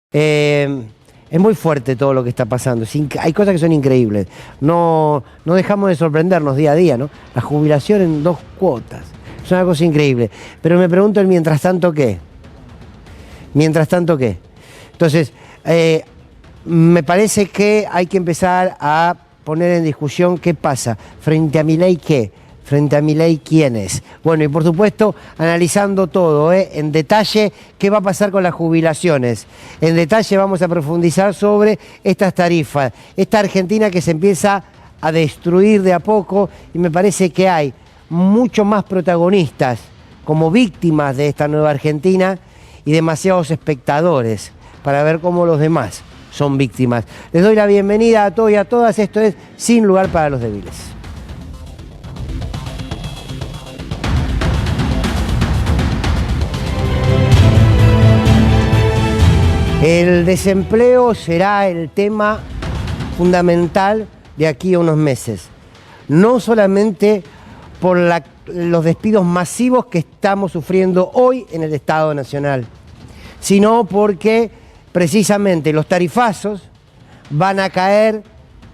Es muy fuerte todo lo que está pasando. Hay cosas que son increíbles. No dejamos de sorprendernos día a día, ¿no? La jubilación en 2 cuotas. Es una cosa increíble. Pero me pregunto el mientras tanto qué. Mientras tanto qué. Entonces, me parece que hay que empezar a poner en discusión qué pasa. Frente a Milei, ¿qué? Frente a Milei, ¿quién es? Bueno, y por supuesto, analizando todo, en detalle, qué va a pasar con las jubilaciones. En detalle vamos a profundizar sobre estas tarifas. Esta Argentina que se empieza a destruir de a poco, y me parece que hay muchos más protagonistas como víctimas de esta nueva Argentina y demasiados espectadores para ver cómo los demás son víctimas. Les doy la bienvenida a todos y a todas. Esto es Sin Lugar para los Débiles. El desempleo será el tema fundamental de aquí a unos meses. No solamente por los despidos masivos que estamos sufriendo hoy en el Estado Nacional, sino porque precisamente los tarifazos van a caer,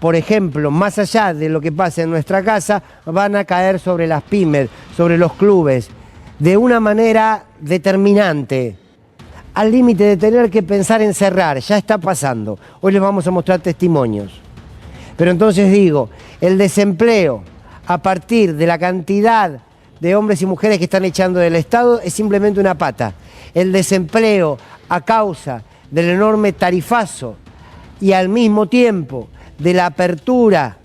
por ejemplo, más allá de lo que pasa en nuestra casa, van a caer sobre las pymes, sobre los clubes, de una manera determinante, al límite de tener que pensar en cerrar. Ya está pasando. Hoy les vamos a mostrar testimonios. Pero entonces digo, el desempleo a partir de la cantidad de hombres y mujeres que están echando del Estado es simplemente una pata. El desempleo a causa del enorme tarifazo y al mismo tiempo de la apertura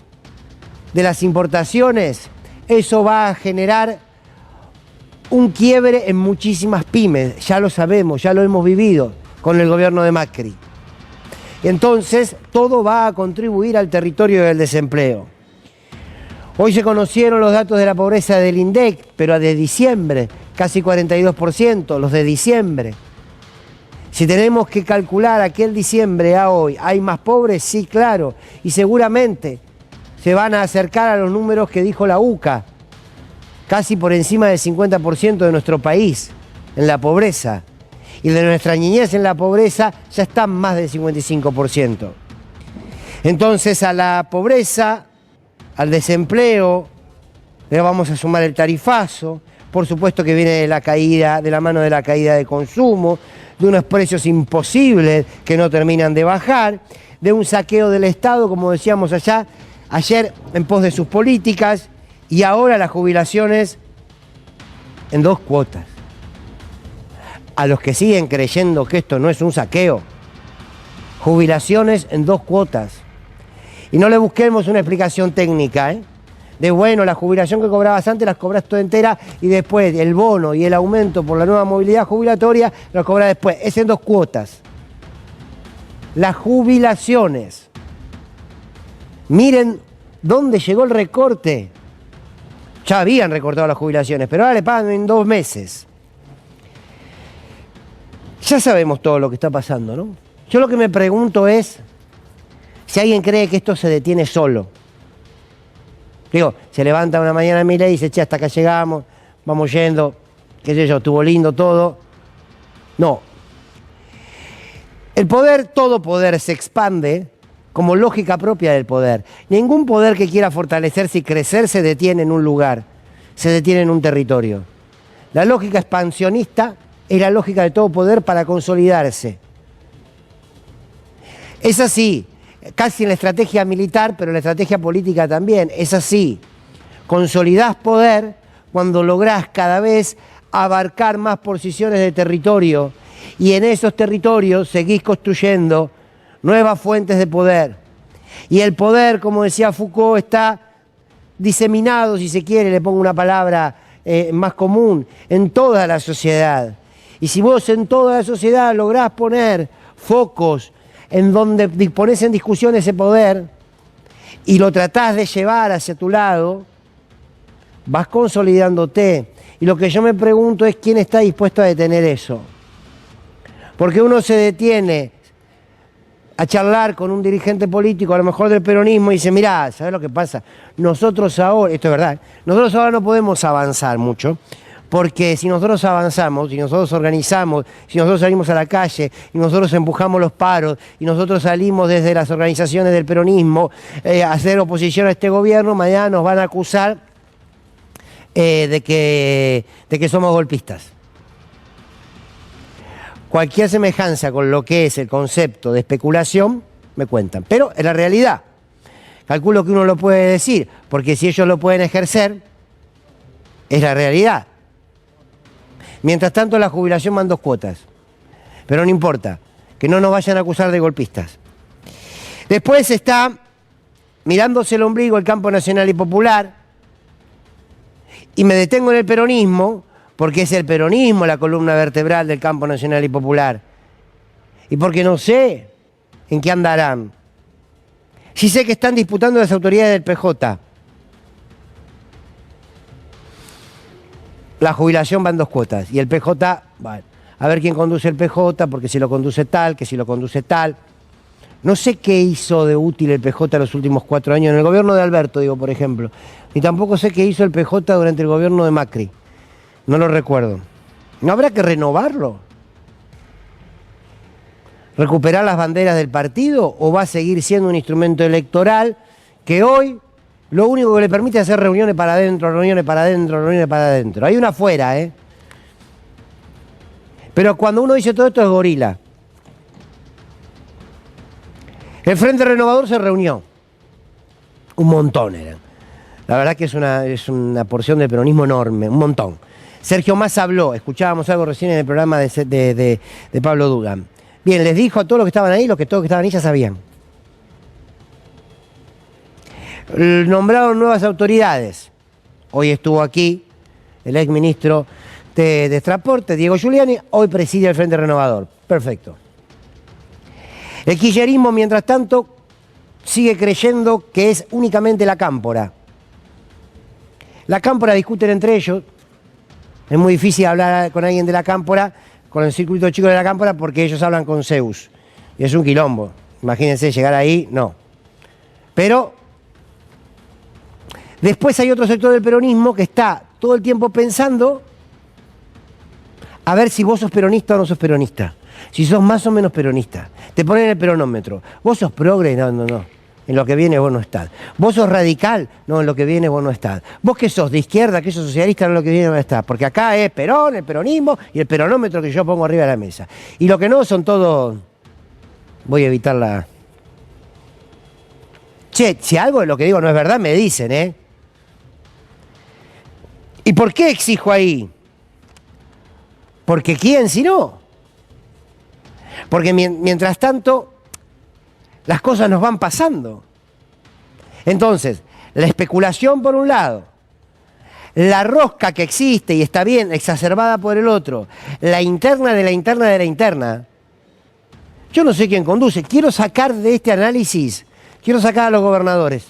de las importaciones, eso va a generar un quiebre en muchísimas pymes. Ya lo sabemos, ya lo hemos vivido con el gobierno de Macri. Entonces, todo va a contribuir al territorio del desempleo. Hoy se conocieron los datos de la pobreza del INDEC, pero de diciembre, casi 42%, los de diciembre. Si tenemos que calcular aquel diciembre a hoy, ¿hay más pobres? Sí, claro. Y seguramente se van a acercar a los números que dijo la UCA, casi por encima del 50% de nuestro país en la pobreza. Y de nuestra niñez en la pobreza ya están más del 55%. Entonces a la pobreza, al desempleo, le vamos a sumar el tarifazo, por supuesto que viene de la caída, de la mano de la caída de consumo, de unos precios imposibles que no terminan de bajar, de un saqueo del Estado, como decíamos ayer, en pos de sus políticas, y ahora las jubilaciones en 2 cuotas. A los que siguen creyendo que esto no es un saqueo, jubilaciones en 2 cuotas. Y no le busquemos una explicación técnica, de bueno, la jubilación que cobrabas antes las cobras toda entera y después el bono y el aumento por la nueva movilidad jubilatoria los cobras después. Es en 2 cuotas. Las jubilaciones. Miren dónde llegó el recorte. Ya habían recortado las jubilaciones, pero ahora le pagan en 2 meses. Ya sabemos todo lo que está pasando, ¿no? Yo lo que me pregunto es si alguien cree que esto se detiene solo. Digo, se levanta una mañana Milei y dice, che, hasta acá llegamos, vamos yendo, qué sé yo, estuvo lindo todo. No. El poder, todo poder se expande como lógica propia del poder. Ningún poder que quiera fortalecerse y crecer se detiene en un lugar, se detiene en un territorio. La lógica expansionista es la lógica de todo poder para consolidarse. Es así, casi en la estrategia militar, pero en la estrategia política también, es así. Consolidás poder cuando lográs cada vez abarcar más posiciones de territorio y en esos territorios seguís construyendo nuevas fuentes de poder. Y el poder, como decía Foucault, está diseminado, si se quiere, le pongo una palabra más común, en toda la sociedad. Y si vos en toda la sociedad lográs poner focos en donde ponés en discusión ese poder y lo tratás de llevar hacia tu lado, vas consolidándote. Y lo que yo me pregunto es quién está dispuesto a detener eso. Porque uno se detiene a charlar con un dirigente político, a lo mejor del peronismo, y dice, mirá, ¿sabés lo que pasa? Nosotros ahora, esto es verdad, nosotros ahora no podemos avanzar mucho, Porque si nosotros avanzamos, si nosotros organizamos, si nosotros salimos a la calle, y nosotros empujamos los paros, y nosotros salimos desde las organizaciones del peronismo a hacer oposición a este gobierno, mañana nos van a acusar de que somos golpistas. Cualquier semejanza con lo que es el concepto de especulación, me cuentan. Pero es la realidad. Calculo que uno lo puede decir, porque si ellos lo pueden ejercer, es la realidad. Mientras tanto, la jubilación van 2 cuotas. Pero no importa, que no nos vayan a acusar de golpistas. Después está mirándose el ombligo el campo nacional y popular, y me detengo en el peronismo, porque es el peronismo la columna vertebral del campo nacional y popular. Y porque no sé en qué andarán. Sí sé que están disputando las autoridades del PJ. La jubilación va en 2 cuotas. Y el PJ, bueno, a ver quién conduce el PJ, porque si lo conduce tal, que si lo conduce tal. No sé qué hizo de útil el PJ los últimos 4 años, en el gobierno de Alberto, digo, por ejemplo. Ni tampoco sé qué hizo el PJ durante el gobierno de Macri. No lo recuerdo. ¿No habrá que renovarlo? ¿Recuperar las banderas del partido o va a seguir siendo un instrumento electoral que hoy lo único que le permite es hacer reuniones para adentro, reuniones para adentro, reuniones para adentro? Hay una afuera, ¿eh? Pero cuando uno dice todo esto es gorila. El Frente Renovador se reunió. Un montón eran. La verdad que es una porción del peronismo enorme, un montón. Sergio Massa habló, escuchábamos algo recién en el programa de Pablo Dugan. Bien, les dijo a todos los que estaban ahí, lo que todos los que estaban ahí ya sabían. Nombraron nuevas autoridades. Hoy estuvo aquí el exministro de Transporte, Diego Giuliani, hoy preside el Frente Renovador. Perfecto. El kirchnerismo, mientras tanto, sigue creyendo que es únicamente la cámpora. La cámpora discuten entre ellos. Es muy difícil hablar con alguien de la cámpora, con el circuito chico de la cámpora, porque ellos hablan con Zeus. Y es un quilombo. Imagínense llegar ahí, no. Pero después hay otro sector del peronismo que está todo el tiempo pensando a ver si vos sos peronista o no sos peronista. Si sos más o menos peronista. Te ponen el peronómetro. ¿Vos sos progre? No, no, no. En lo que viene vos no estás. ¿Vos sos radical? No, en lo que viene vos no estás. ¿Vos que sos de izquierda, que sos socialista? No, en lo que viene no estás. Porque acá es Perón, el peronismo y el peronómetro que yo pongo arriba de la mesa. Y lo que no son todos... Voy a evitar la... Che, si algo de lo que digo no es verdad, me dicen, ¿eh? ¿Y por qué exijo ahí? Porque ¿quién si no? Porque mientras tanto, las cosas nos van pasando. Entonces, la especulación por un lado, la rosca que existe y está bien exacerbada por el otro, la interna de la interna de la interna. Yo no sé quién conduce. Quiero sacar de este análisis, quiero sacar a los gobernadores,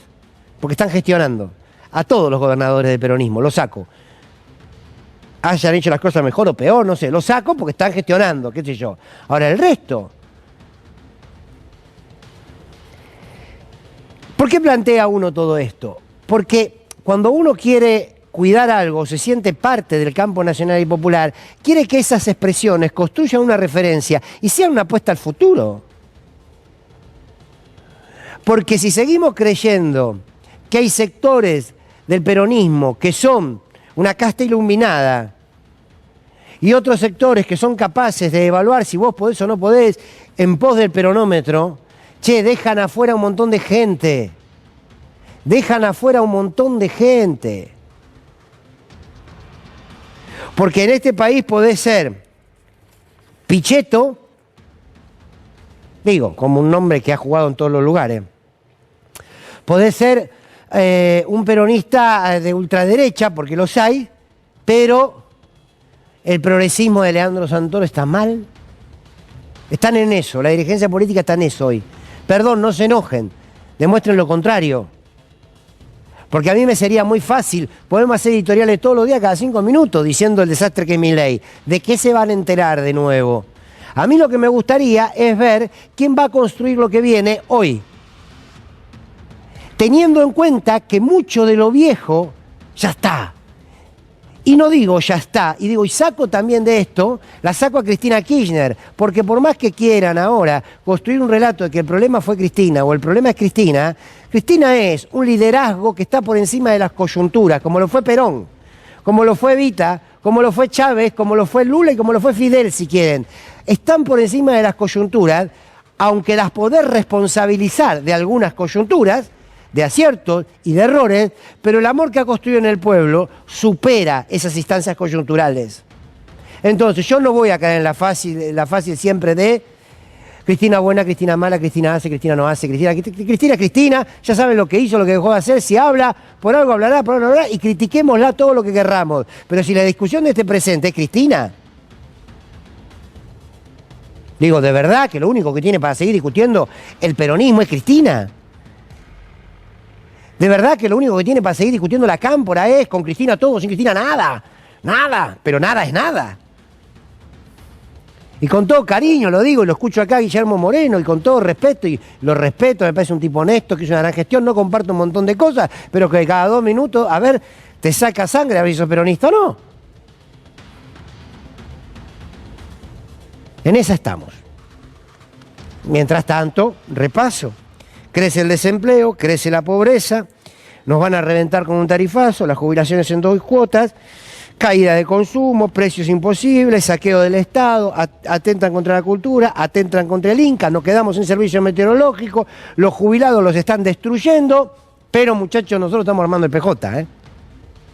porque están gestionando. A todos los gobernadores del peronismo, los saco. Hayan hecho las cosas mejor o peor, no sé, los saco porque están gestionando, qué sé yo. Ahora, el resto. ¿Por qué plantea uno todo esto? Porque cuando uno quiere cuidar algo, se siente parte del campo nacional y popular, quiere que esas expresiones construyan una referencia y sean una apuesta al futuro. Porque si seguimos creyendo que hay sectores del peronismo que son una casta iluminada, y otros sectores que son capaces de evaluar si vos podés o no podés en pos del peronómetro, che, dejan afuera un montón de gente. Dejan afuera un montón de gente. Porque en este país podés ser Pichetto, digo, como un nombre que ha jugado en todos los lugares. Podés ser un peronista de ultraderecha, porque los hay, pero el progresismo de Leandro Santoro está mal. Están en eso, la dirigencia política está en eso hoy. Perdón, no se enojen, demuestren lo contrario. Porque a mí me sería muy fácil, podemos hacer editoriales todos los días, cada 5 minutos, diciendo el desastre que es Milei. ¿De qué se van a enterar de nuevo? A mí lo que me gustaría es ver quién va a construir lo que viene hoy. Teniendo en cuenta que mucho de lo viejo ya está. Y no digo ya está, y digo, y saco también de esto, la saco a Cristina Kirchner, porque por más que quieran ahora construir un relato de que el problema fue Cristina o el problema es Cristina, Cristina es un liderazgo que está por encima de las coyunturas, como lo fue Perón, como lo fue Evita, como lo fue Chávez, como lo fue Lula y como lo fue Fidel, si quieren. Están por encima de las coyunturas, aunque las poder responsabilizar de algunas coyunturas, de aciertos y de errores, pero el amor que ha construido en el pueblo supera esas instancias coyunturales. Entonces, yo no voy a caer en la fácil siempre de Cristina buena, Cristina mala, Cristina hace, Cristina no hace, Cristina, ya saben lo que hizo, lo que dejó de hacer, si habla, por algo hablará, por algo hablará, y critiquémosla todo lo que querramos. Pero si la discusión de este presente es Cristina, digo, de verdad que lo único que tiene para seguir discutiendo el peronismo es Cristina. De verdad que lo único que tiene para seguir discutiendo la cámpora es con Cristina todo, sin Cristina nada. Nada, pero nada es nada. Y con todo cariño lo digo, y lo escucho acá a Guillermo Moreno, y con todo respeto, y lo respeto, me parece un tipo honesto, que hizo una gran gestión, no comparto un montón de cosas, pero que cada 2 minutos, a ver, te saca sangre a ver si sos peronista o no. En esa estamos. Mientras tanto, repaso. Crece el desempleo, crece la pobreza, nos van a reventar con un tarifazo, las jubilaciones en 2 cuotas, caída de consumo, precios imposibles, saqueo del Estado, atentan contra la cultura, atentan contra el Inca, nos quedamos sin servicio meteorológico, los jubilados los están destruyendo, pero muchachos, nosotros estamos armando el PJ, ¿eh?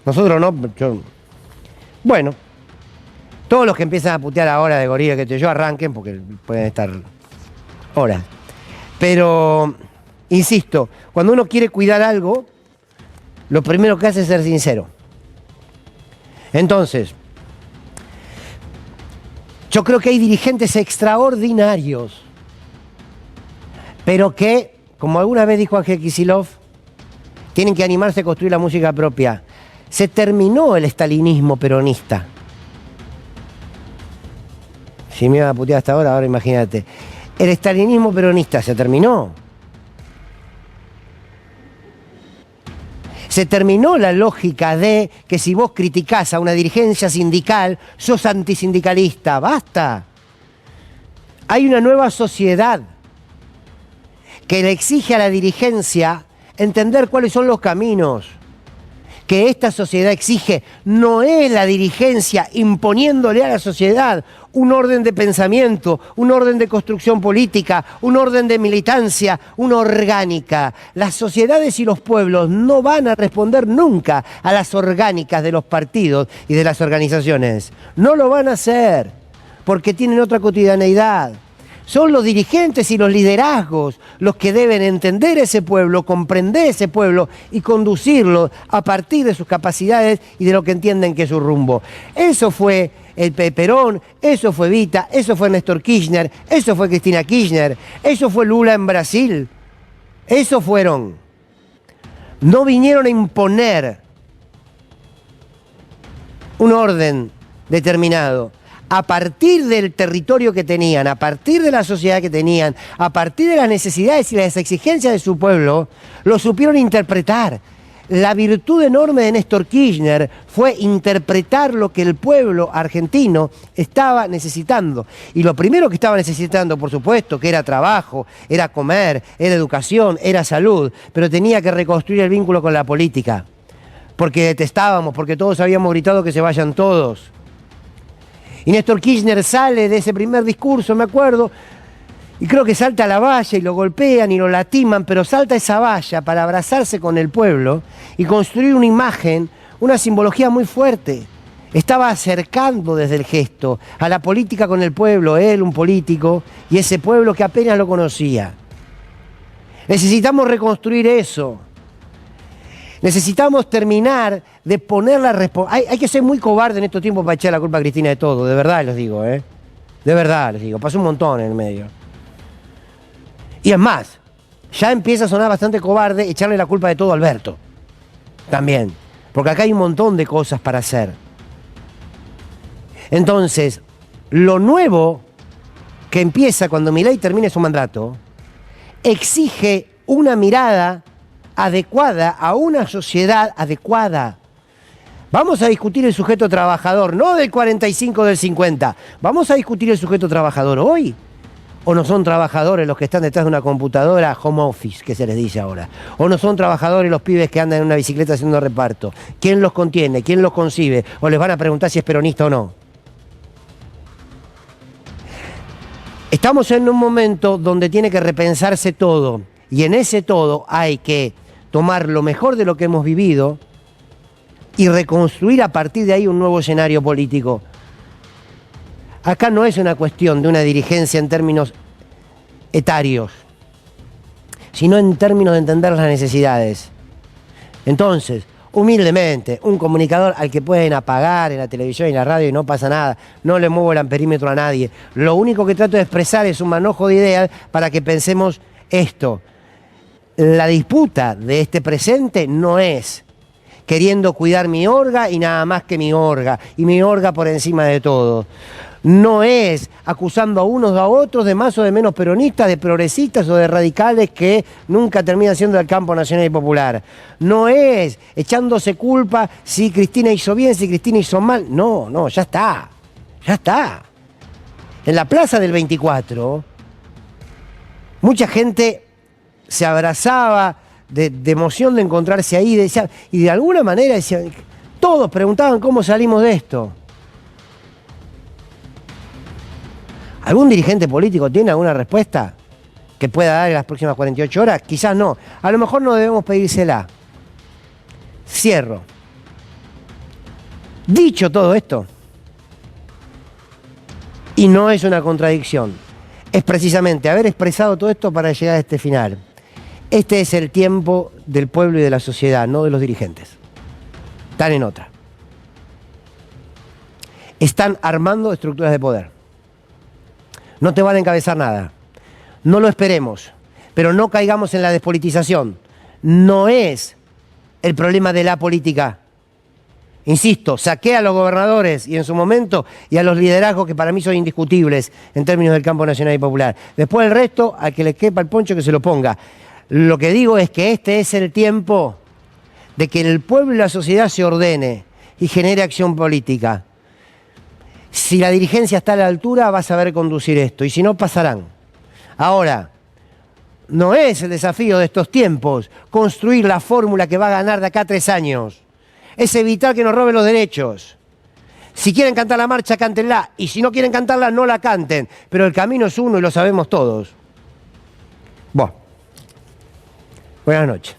Nosotros no. Bueno, todos los que empiezan a putear ahora de gorila que yo arranquen, porque pueden estar horas. Pero, insisto, cuando uno quiere cuidar algo, lo primero que hace es ser sincero. Entonces, yo creo que hay dirigentes extraordinarios, pero que, como alguna vez dijo Ángel Kicillof, tienen que animarse a construir la música propia. Se terminó el estalinismo peronista. Si me iba a putear hasta ahora imagínate. El estalinismo peronista se terminó. Se terminó la lógica de que si vos criticás a una dirigencia sindical, sos antisindicalista. ¡Basta! Hay una nueva sociedad que le exige a la dirigencia entender cuáles son los caminos que esta sociedad exige. No es la dirigencia imponiéndole a la sociedad un orden de pensamiento, un orden de construcción política, un orden de militancia, una orgánica. Las sociedades y los pueblos no van a responder nunca a las orgánicas de los partidos y de las organizaciones. No lo van a hacer, porque tienen otra cotidianeidad. Son los dirigentes y los liderazgos los que deben entender ese pueblo, comprender ese pueblo y conducirlo a partir de sus capacidades y de lo que entienden que es su rumbo. Eso fue el Perón, eso fue Evita, eso fue Néstor Kirchner, eso fue Cristina Kirchner, eso fue Lula en Brasil. Eso fueron. No vinieron a imponer un orden determinado. A partir del territorio que tenían, a partir de la sociedad que tenían, a partir de las necesidades y las exigencias de su pueblo, lo supieron interpretar. La virtud enorme de Néstor Kirchner fue interpretar lo que el pueblo argentino estaba necesitando. Y lo primero que estaba necesitando, por supuesto, que era trabajo, era comer, era educación, era salud, pero tenía que reconstruir el vínculo con la política. Porque detestábamos, porque todos habíamos gritado que se vayan todos. Y Néstor Kirchner sale de ese primer discurso, me acuerdo, y creo que salta a la valla y lo golpean y lo latiman, pero salta esa valla para abrazarse con el pueblo y construir una imagen, una simbología muy fuerte. Estaba acercando desde el gesto a la política con el pueblo, él, un político, y ese pueblo que apenas lo conocía. Necesitamos reconstruir eso. Necesitamos terminar de poner la responsabilidad. Hay que ser muy cobarde en estos tiempos para echar la culpa a Cristina de todo, de verdad les digo, ¿eh? De verdad les digo, pasó un montón en el medio. Y es más, ya empieza a sonar bastante cobarde echarle la culpa de todo a Alberto. También, porque acá hay un montón de cosas para hacer. Entonces, lo nuevo que empieza cuando Milei termine su mandato, exige una mirada adecuada a una sociedad adecuada. Vamos a discutir el sujeto trabajador, no del 45 o del 50. Vamos a discutir el sujeto trabajador hoy. ¿O no son trabajadores los que están detrás de una computadora home office, que se les dice ahora? ¿O no son trabajadores los pibes que andan en una bicicleta haciendo reparto? ¿Quién los contiene? ¿Quién los concibe? ¿O les van a preguntar si es peronista o no? Estamos en un momento donde tiene que repensarse todo. Y en ese todo hay que tomar lo mejor de lo que hemos vivido y reconstruir a partir de ahí un nuevo escenario político. Acá no es una cuestión de una dirigencia en términos etarios, sino en términos de entender las necesidades. Entonces, humildemente, un comunicador al que pueden apagar en la televisión y en la radio y no pasa nada, no le muevo el amperímetro a nadie. Lo único que trato de expresar es un manojo de ideas para que pensemos esto. La disputa de este presente no es queriendo cuidar mi orga y nada más que mi orga, y mi orga por encima de todo. No es acusando a unos o a otros de más o de menos peronistas, de progresistas o de radicales que nunca terminan siendo del campo nacional y popular. No es echándose culpa si Cristina hizo bien, si Cristina hizo mal. No, no, ya está. Ya está. En la plaza del 24, mucha gente se abrazaba de emoción de encontrarse ahí, decía, y de alguna manera decían, todos preguntaban cómo salimos de esto. ¿Algún dirigente político tiene alguna respuesta que pueda dar en las próximas 48 horas? Quizás no. A lo mejor no debemos pedírsela. Cierro. Dicho todo esto, y no es una contradicción, es precisamente haber expresado todo esto para llegar a este final. Este es el tiempo del pueblo y de la sociedad, no de los dirigentes. Están en otra. Están armando estructuras de poder. No te van a encabezar nada. No lo esperemos, pero no caigamos en la despolitización. No es el problema de la política. Insisto, saqué a los gobernadores y en su momento y a los liderazgos que para mí son indiscutibles en términos del campo nacional y popular. Después el resto, al que le quepa el poncho que se lo ponga. Lo que digo es que este es el tiempo de que el pueblo y la sociedad se ordene y genere acción política. Si la dirigencia está a la altura, va a saber conducir esto, y si no, pasarán. Ahora, no es el desafío de estos tiempos construir la fórmula que va a ganar de acá a 3 años. Es evitar que nos roben los derechos. Si quieren cantar la marcha, cántenla, y si no quieren cantarla, no la canten. Pero el camino es uno y lo sabemos todos. Bueno, buenas noches.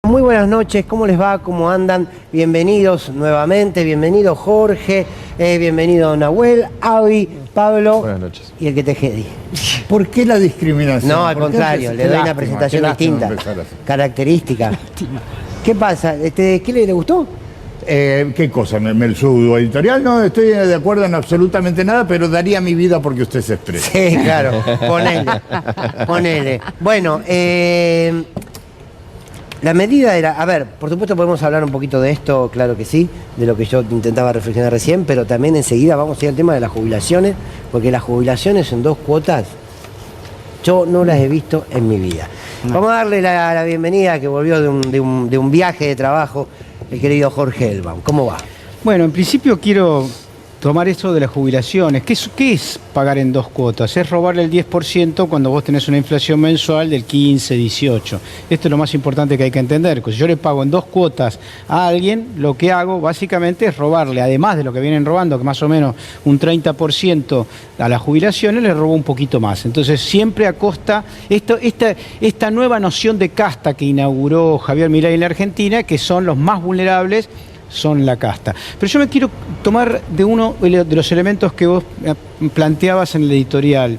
Muy buenas noches, ¿cómo les va? ¿Cómo andan? Bienvenidos nuevamente, bienvenido Jorge, bienvenido Nahuel, Avi, Pablo. Buenas noches. Y el que te jedi. ¿Por qué la discriminación? No, al contrario, le doy una presentación distinta, característica. ¿Qué pasa? ¿Qué le gustó? ¿Qué cosa? ¿Su editorial? No estoy de acuerdo en absolutamente nada, pero daría mi vida porque usted se expresa. Sí, claro, ponele. Bueno, la medida era, a ver, por supuesto podemos hablar un poquito de esto, claro que sí, de lo que yo intentaba reflexionar recién, pero también enseguida vamos a ir al tema de las jubilaciones, porque las jubilaciones en 2 cuotas, yo no las he visto en mi vida. No. Vamos a darle la bienvenida, que volvió de un viaje de trabajo, el querido Jorge Elbaum. ¿Cómo va? Bueno, en principio quiero tomar esto de las jubilaciones. ¿Qué es pagar en 2 cuotas? Es robarle el 10% cuando vos tenés una inflación mensual del 15, 18. Esto es lo más importante que hay que entender. Si yo le pago en 2 cuotas a alguien, lo que hago básicamente es robarle, además de lo que vienen robando, que más o menos un 30% a las jubilaciones, le robo un poquito más. Entonces siempre a costa, esta nueva noción de casta que inauguró Javier Milei en la Argentina, que son los más vulnerables, son la casta. Pero yo me quiero tomar de uno de los elementos que vos planteabas en el editorial,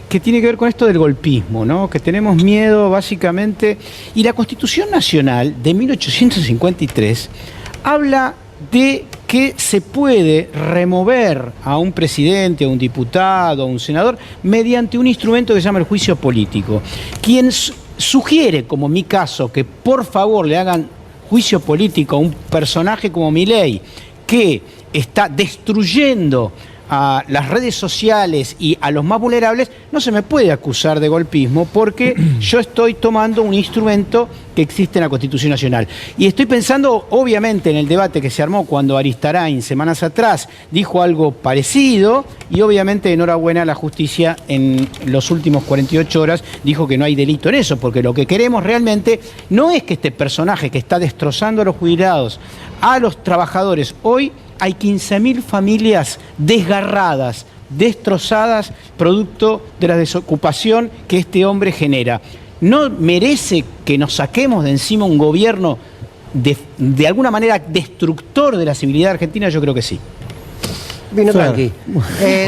que tiene que ver con esto del golpismo, ¿no? Que tenemos miedo básicamente, y la Constitución Nacional de 1853 habla de que se puede remover a un presidente, a un diputado, a un senador, mediante un instrumento que se llama el juicio político. Quien sugiere, como mi caso, que por favor le hagan juicio político a un personaje como Milei, que está destruyendo a las redes sociales y a los más vulnerables, no se me puede acusar de golpismo porque yo estoy tomando un instrumento que existe en la Constitución Nacional. Y estoy pensando, obviamente, en el debate que se armó cuando Aristarain, semanas atrás, dijo algo parecido, y obviamente, enhorabuena, la justicia en los últimos 48 horas dijo que no hay delito en eso, porque lo que queremos realmente no es que este personaje que está destrozando a los jubilados, a los trabajadores, hoy hay 15.000 familias desgarradas, destrozadas, producto de la desocupación que este hombre genera. ¿No merece que nos saquemos de encima un gobierno de alguna manera destructor de la civilidad argentina? Yo creo que sí. Vino tranqui.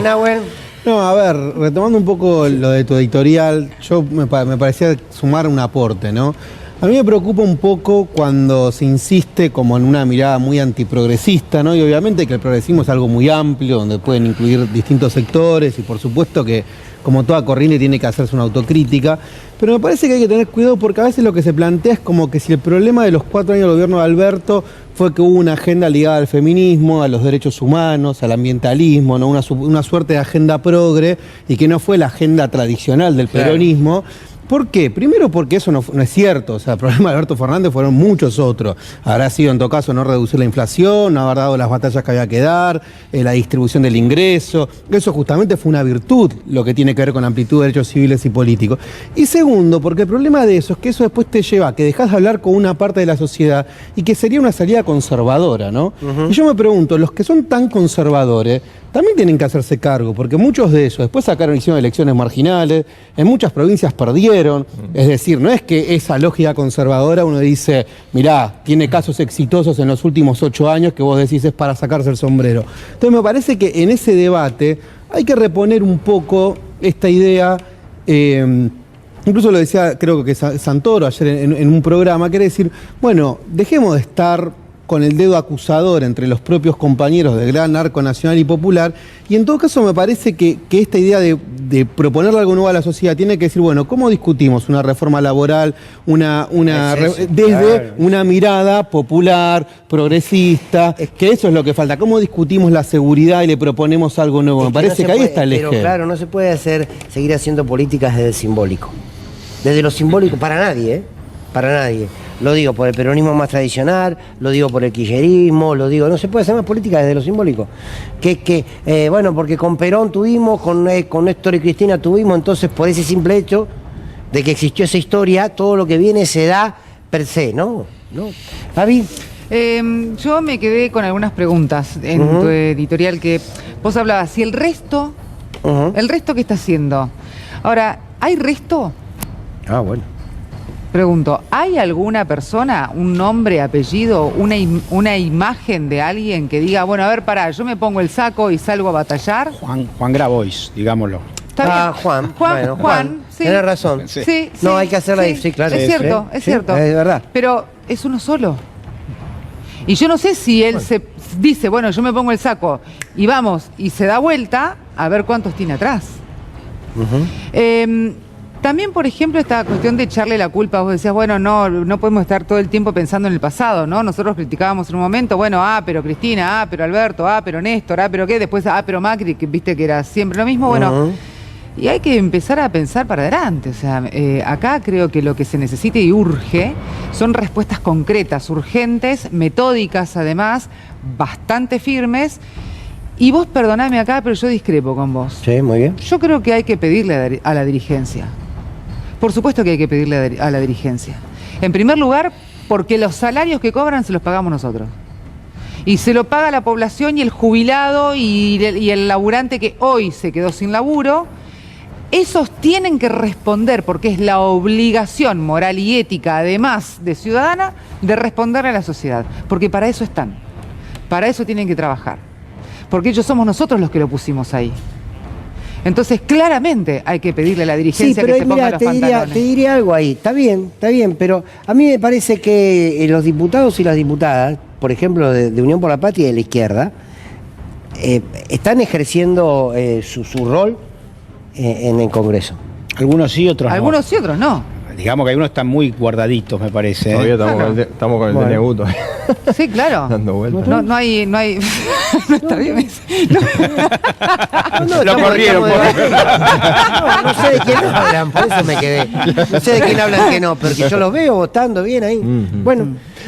Nahuel. No, a ver, retomando un poco lo de tu editorial, yo me parecía sumar un aporte, ¿no? A mí me preocupa un poco cuando se insiste como en una mirada muy antiprogresista, ¿no? Y obviamente que el progresismo es algo muy amplio, donde pueden incluir distintos sectores y por supuesto que, como toda corriente, tiene que hacerse una autocrítica. Pero me parece que hay que tener cuidado porque a veces lo que se plantea es como que si el problema de los 4 años del gobierno de Alberto fue que hubo una agenda ligada al feminismo, a los derechos humanos, al ambientalismo, ¿no? Una suerte de agenda progre y que no fue la agenda tradicional del peronismo. ¿Por qué? Primero porque eso no es cierto, o sea, el problema de Alberto Fernández fueron muchos otros. Habrá sido en todo caso no reducir la inflación, no haber dado las batallas que había que dar, la distribución del ingreso. Eso justamente fue una virtud, lo que tiene que ver con amplitud de derechos civiles y políticos. Y segundo, porque el problema de eso es que eso después te lleva a que dejás de hablar con una parte de la sociedad y que sería una salida conservadora, ¿no? Y yo me pregunto, los que son tan conservadores también tienen que hacerse cargo, porque muchos de ellos después hicieron elecciones marginales, en muchas provincias perdieron, es decir, no es que esa lógica conservadora uno dice, mirá, tiene casos exitosos en los últimos 8 años que vos decís es para sacarse el sombrero. Entonces me parece que en ese debate hay que reponer un poco esta idea, incluso lo decía creo que Santoro ayer en un programa, que era decir, bueno, dejemos de estar con el dedo acusador entre los propios compañeros del gran arco nacional y popular, y en todo caso me parece que esta idea de proponerle algo nuevo a la sociedad tiene que decir, bueno, ¿cómo discutimos una reforma laboral desde una mirada popular, progresista, que eso es lo que falta? ¿Cómo discutimos la seguridad y le proponemos algo nuevo? Me parece que ahí está el eje. Pero claro, no se puede seguir haciendo políticas desde el simbólico. Desde lo simbólico, para nadie, ¿eh? Para nadie. Lo digo por el peronismo más tradicional, lo digo por el kirchnerismo, lo digo, no se puede hacer más política desde lo simbólico. Bueno, porque con Perón tuvimos, con Néstor y Cristina tuvimos, entonces por ese simple hecho de que existió esa historia, todo lo que viene se da per se, ¿no? Fabi. Yo me quedé con algunas preguntas en tu editorial que vos hablabas, si el resto, ¿el resto qué está haciendo? Ahora, ¿hay resto? Ah, bueno. Pregunto, ¿hay alguna persona, un nombre, apellido, una imagen de alguien que diga, bueno, a ver, pará, yo me pongo el saco y salgo a batallar? Juan Grabois, digámoslo. Está bien. Juan, sí. Tienes razón. Sí. No, hay que hacerla sí, claro. Es cierto, es cierto. Es verdad. Pero es uno solo. Y yo no sé si él se dice, bueno, yo me pongo el saco y vamos, y se da vuelta a ver cuántos tiene atrás. También, por ejemplo, esta cuestión de echarle la culpa, vos decías, bueno, no podemos estar todo el tiempo pensando en el pasado, ¿no? Nosotros criticábamos en un momento, bueno, pero Cristina, pero Alberto, pero Néstor, pero qué, después, pero Macri, que viste que era siempre lo mismo, bueno, y hay que empezar a pensar para adelante, o sea, acá creo que lo que se necesita y urge son respuestas concretas, urgentes, metódicas además, bastante firmes. Y vos perdoname acá, pero yo discrepo con vos. Sí, muy bien. Yo creo que hay que pedirle a la dirigencia. Por supuesto que hay que pedirle a la dirigencia. En primer lugar, porque los salarios que cobran se los pagamos nosotros. Y se lo paga la población y el jubilado y el laburante que hoy se quedó sin laburo. Esos tienen que responder, porque es la obligación moral y ética, además de ciudadana, de responderle a la sociedad. Porque para eso están. Para eso tienen que trabajar. Porque ellos somos nosotros los que lo pusimos ahí. Entonces, claramente hay que pedirle a la dirigencia que se ponga los pantalones. Te diría algo ahí. Está bien, pero a mí me parece que los diputados y las diputadas, por ejemplo, de Unión por la Patria y de la izquierda, están ejerciendo su rol en el Congreso. Algunos sí, otros no. Algunos sí, otros no. digamos que algunos están muy guardaditos, me parece. Todavía estamos Claro. con el Bueno. DNU todavía, Sí, claro. dando vueltas. No hay, no está bien. Lo corrieron. No sé de quién hablan, por eso me quedé. No sé de quién hablan que no, porque yo los veo votando bien ahí. Bueno,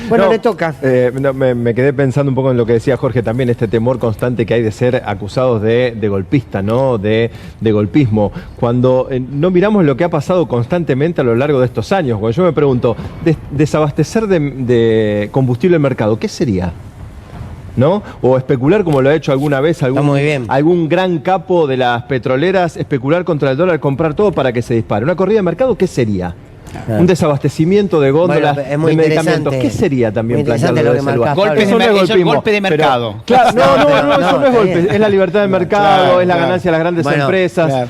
No, le toca. no, me quedé pensando un poco en lo que decía Jorge también, este temor constante que hay de ser acusados de golpista, ¿no? De golpismo. Cuando no miramos lo que ha pasado constantemente a lo largo de estos años. Cuando yo me pregunto, desabastecer de combustible el mercado, ¿qué sería? ¿No? O especular como lo ha hecho alguna vez muy bien. algún gran capo de las petroleras, especular contra el dólar, comprar todo para que se dispare. ¿Una corrida de mercado qué sería? Un desabastecimiento de góndolas, Bueno, es muy de medicamentos. interesante. ¿Qué sería también Muy interesante plantearlo lo de que ese lugar? marcás, Pablo. Eso no es Eso es golpismo, golpe de pero- mercado. Claro, no, No, eso no es está golpe, bien. es la libertad del mercado, Claro, es la claro. ganancia de las grandes Bueno, empresas, claro.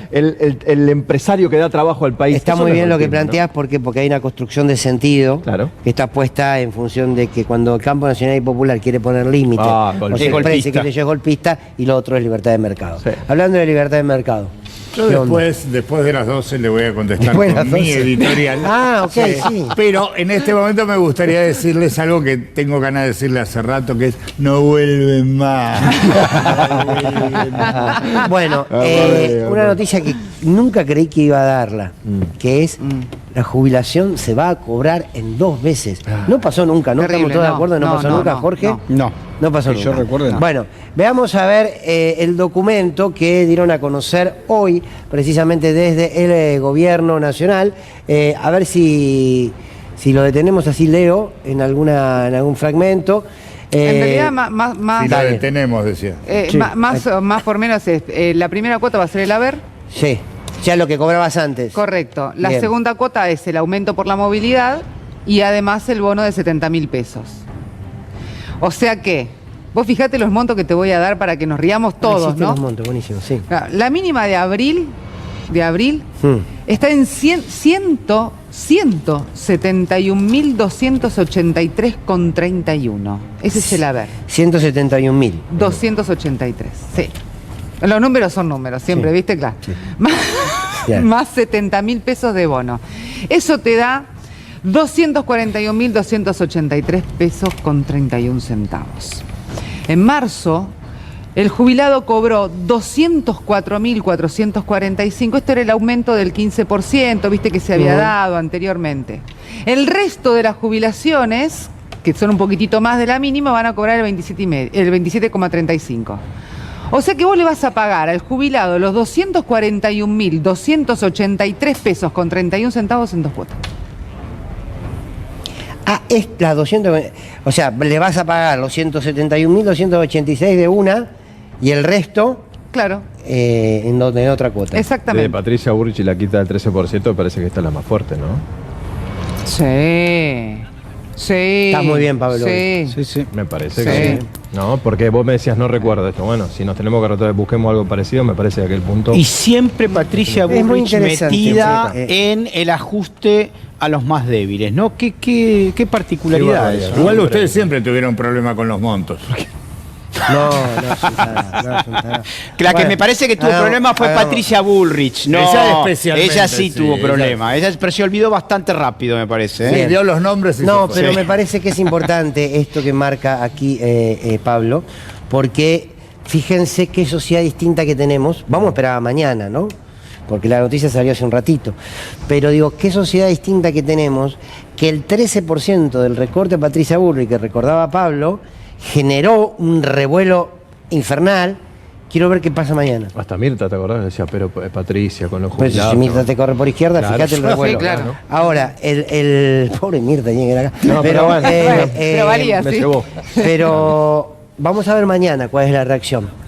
el empresario que da trabajo al país. Está Eso muy no es bien lo que golpismo, ¿no? planteas porque hay una construcción de sentido Claro. que está puesta en función de que cuando el campo nacional y popular quiere poner límites, Ah, o golpista. se Es expresa golpista. que es golpista y lo otro es libertad de mercado. Sí. Hablando de libertad de mercado. Yo ¿qué onda? después de las 12 le voy a contestar Después de con las mi 12. editorial. Ah, ok, sí. Pero en este momento me gustaría decirles algo que tengo ganas de decirle hace rato, que es no vuelven más. No vuelven más. Bueno, bueno. una noticia que nunca creí que iba a darla, que es la jubilación se va a cobrar en 2 veces. No pasó nunca, ¿no? Terrible, Estamos todos de no, acuerdo, no, no, pasó no, nunca, no, Jorge. no. No pasó Que nunca. yo recuerde, no. Bueno, veamos a ver el documento que dieron a conocer hoy, precisamente desde el gobierno nacional. A ver si lo detenemos así, leo en algún fragmento. En realidad, más, Si lo Dale. detenemos, decía. Sí. más por menos es, la primera cuota va a ser el haber. Sí, ya lo que cobrabas antes. Correcto. La Bien. segunda cuota es el aumento por la movilidad y además el bono de 70.000 pesos. O sea que, vos fijate los montos que te voy a dar para que nos riamos todos, Existen ¿no? los montos, buenísimo, sí. La mínima de abril Hmm. está en 171.283,31. Ese es el haber. 171.000. 283, sí. Los números son números, siempre, Sí. ¿viste? Claro. Sí. Más, más 70.000 pesos de bono. Eso te da 241.283 pesos con 31 centavos. En marzo, el jubilado cobró 204.445. Esto era el aumento del 15%, viste que se había dado anteriormente. El resto de las jubilaciones, que son un poquitito más de la mínima, van a cobrar el 27,35. O sea que vos le vas a pagar al jubilado los 241.283 pesos con 31 centavos en 2 cuotas. Ah, es la 200. O sea, le vas a pagar los 171.286 de una y el resto Claro, en otra cuota. De exactamente. Patricia Burrich y la quita del 13%, me parece que esta es la más fuerte, ¿no? Sí. Sí. Estás muy bien, Pablo. Sí. Sí, sí. Me parece Sí. que sí. No, porque vos me decías, no recuerdo esto. Bueno, si nos tenemos que retomar, busquemos algo parecido, me parece que aquel punto. Y siempre Patricia Es muy Bullrich interesante, metida sí. en el ajuste a los más débiles, ¿no? ¿Qué particularidad eso? ¿no? Igual ustedes siempre tuvieron problema con los montos. No, es un tarado, no es un tarado. Que la que Bueno, me parece que tuvo hagamos- problema fue hagamos- Patricia Bullrich. No, Ella especialmente, ella sí sí, tuvo ella- problema. Ella pero se olvidó bastante rápido, me parece. ¿eh? Sí, dio los nombres y No, se fue. pero Sí. me parece que es importante esto que marca aquí Pablo, porque fíjense qué sociedad distinta que tenemos. Vamos a esperar a mañana, ¿no? Porque la noticia salió hace un ratito. Pero digo, qué sociedad distinta que tenemos, que el 13% del recorte de Patricia Bullrich que recordaba Pablo generó un revuelo infernal. Quiero ver qué pasa mañana. Hasta Mirta, ¿te acordás? Decía, pero Patricia con los Pues jubilados. si Mirta te corre por izquierda, Claro. fíjate el Sí, revuelo. claro. Ahora, el pobre Mirta tiene que ir acá. No, pero bueno, pero valía, me sí. llevó. Pero vamos a ver mañana cuál es la reacción.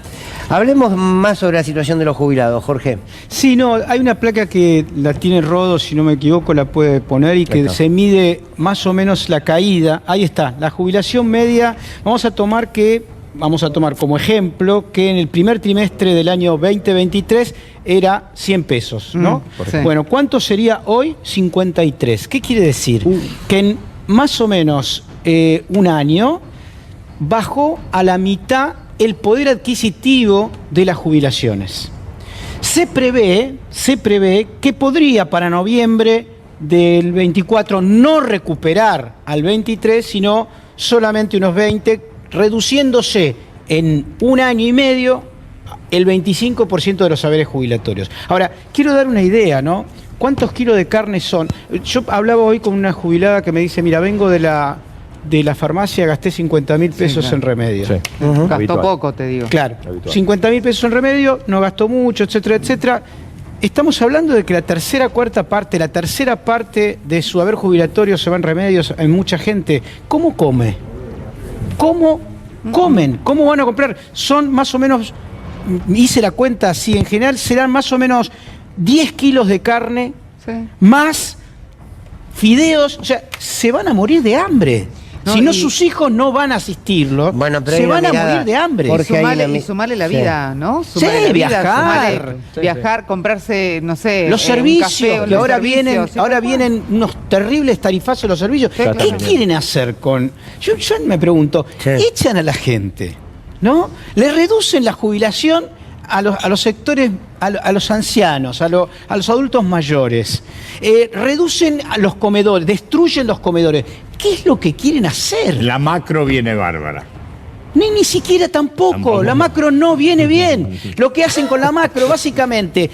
Hablemos más sobre la situación de los jubilados, Jorge. Sí, no, hay una placa que la tiene Rodo, si no me equivoco, la puede poner y que está. se mide más o menos la caída. Ahí está, la jubilación media. Vamos a tomar como ejemplo que en el primer trimestre del año 2023 era 100 pesos, ¿no? sí. Bueno, ¿cuánto sería hoy? 53. ¿Qué quiere decir? Que en más o menos un año bajó a la mitad el poder adquisitivo de las jubilaciones. Se prevé que podría para noviembre del 24 no recuperar al 23, sino solamente unos 20, reduciéndose en un año y medio el 25% de los saberes jubilatorios. Ahora, quiero dar una idea, ¿no? ¿Cuántos kilos de carne son? Yo hablaba hoy con una jubilada que me dice, mira, vengo de la farmacia, gasté 50.000 pesos claro. en remedio. Sí. Gastó Habitual. poco, te digo. Claro, Habitual. 50.000 pesos en remedio, no gastó mucho, etcétera, etcétera. Estamos hablando de que la tercera parte de su haber jubilatorio se va en remedios en mucha gente. ¿Cómo come? ¿Cómo comen? ¿Cómo van a comprar? Son más o menos, hice la cuenta así, en general serán más o menos 10 kilos de carne, Sí. más fideos, o sea, se van a morir de hambre. No, Si no, y- sus hijos no van a asistirlos, Bueno, pero se hay una van a mirada, morir de hambre. porque hay una Y sumarle la sí. vida, ¿no? Sí, Sumarle la vida, viajar. sumarle viajar, comprarse, no sé, Los un servicios, café, que los ahora servicios, vienen, sí, ahora tal cual. vienen unos terribles tarifazos los servicios. Sí, ¿Qué claro. quieren hacer con...? Yo me pregunto, Sí. echan a la gente, ¿no? Le reducen la jubilación a los sectores, a los ancianos, a los adultos mayores. Reducen a los comedores, destruyen los comedores. ¿Qué es lo que quieren hacer? La macro viene bárbara. Ni siquiera tampoco. La macro no viene bien. Lo que hacen con la macro, básicamente,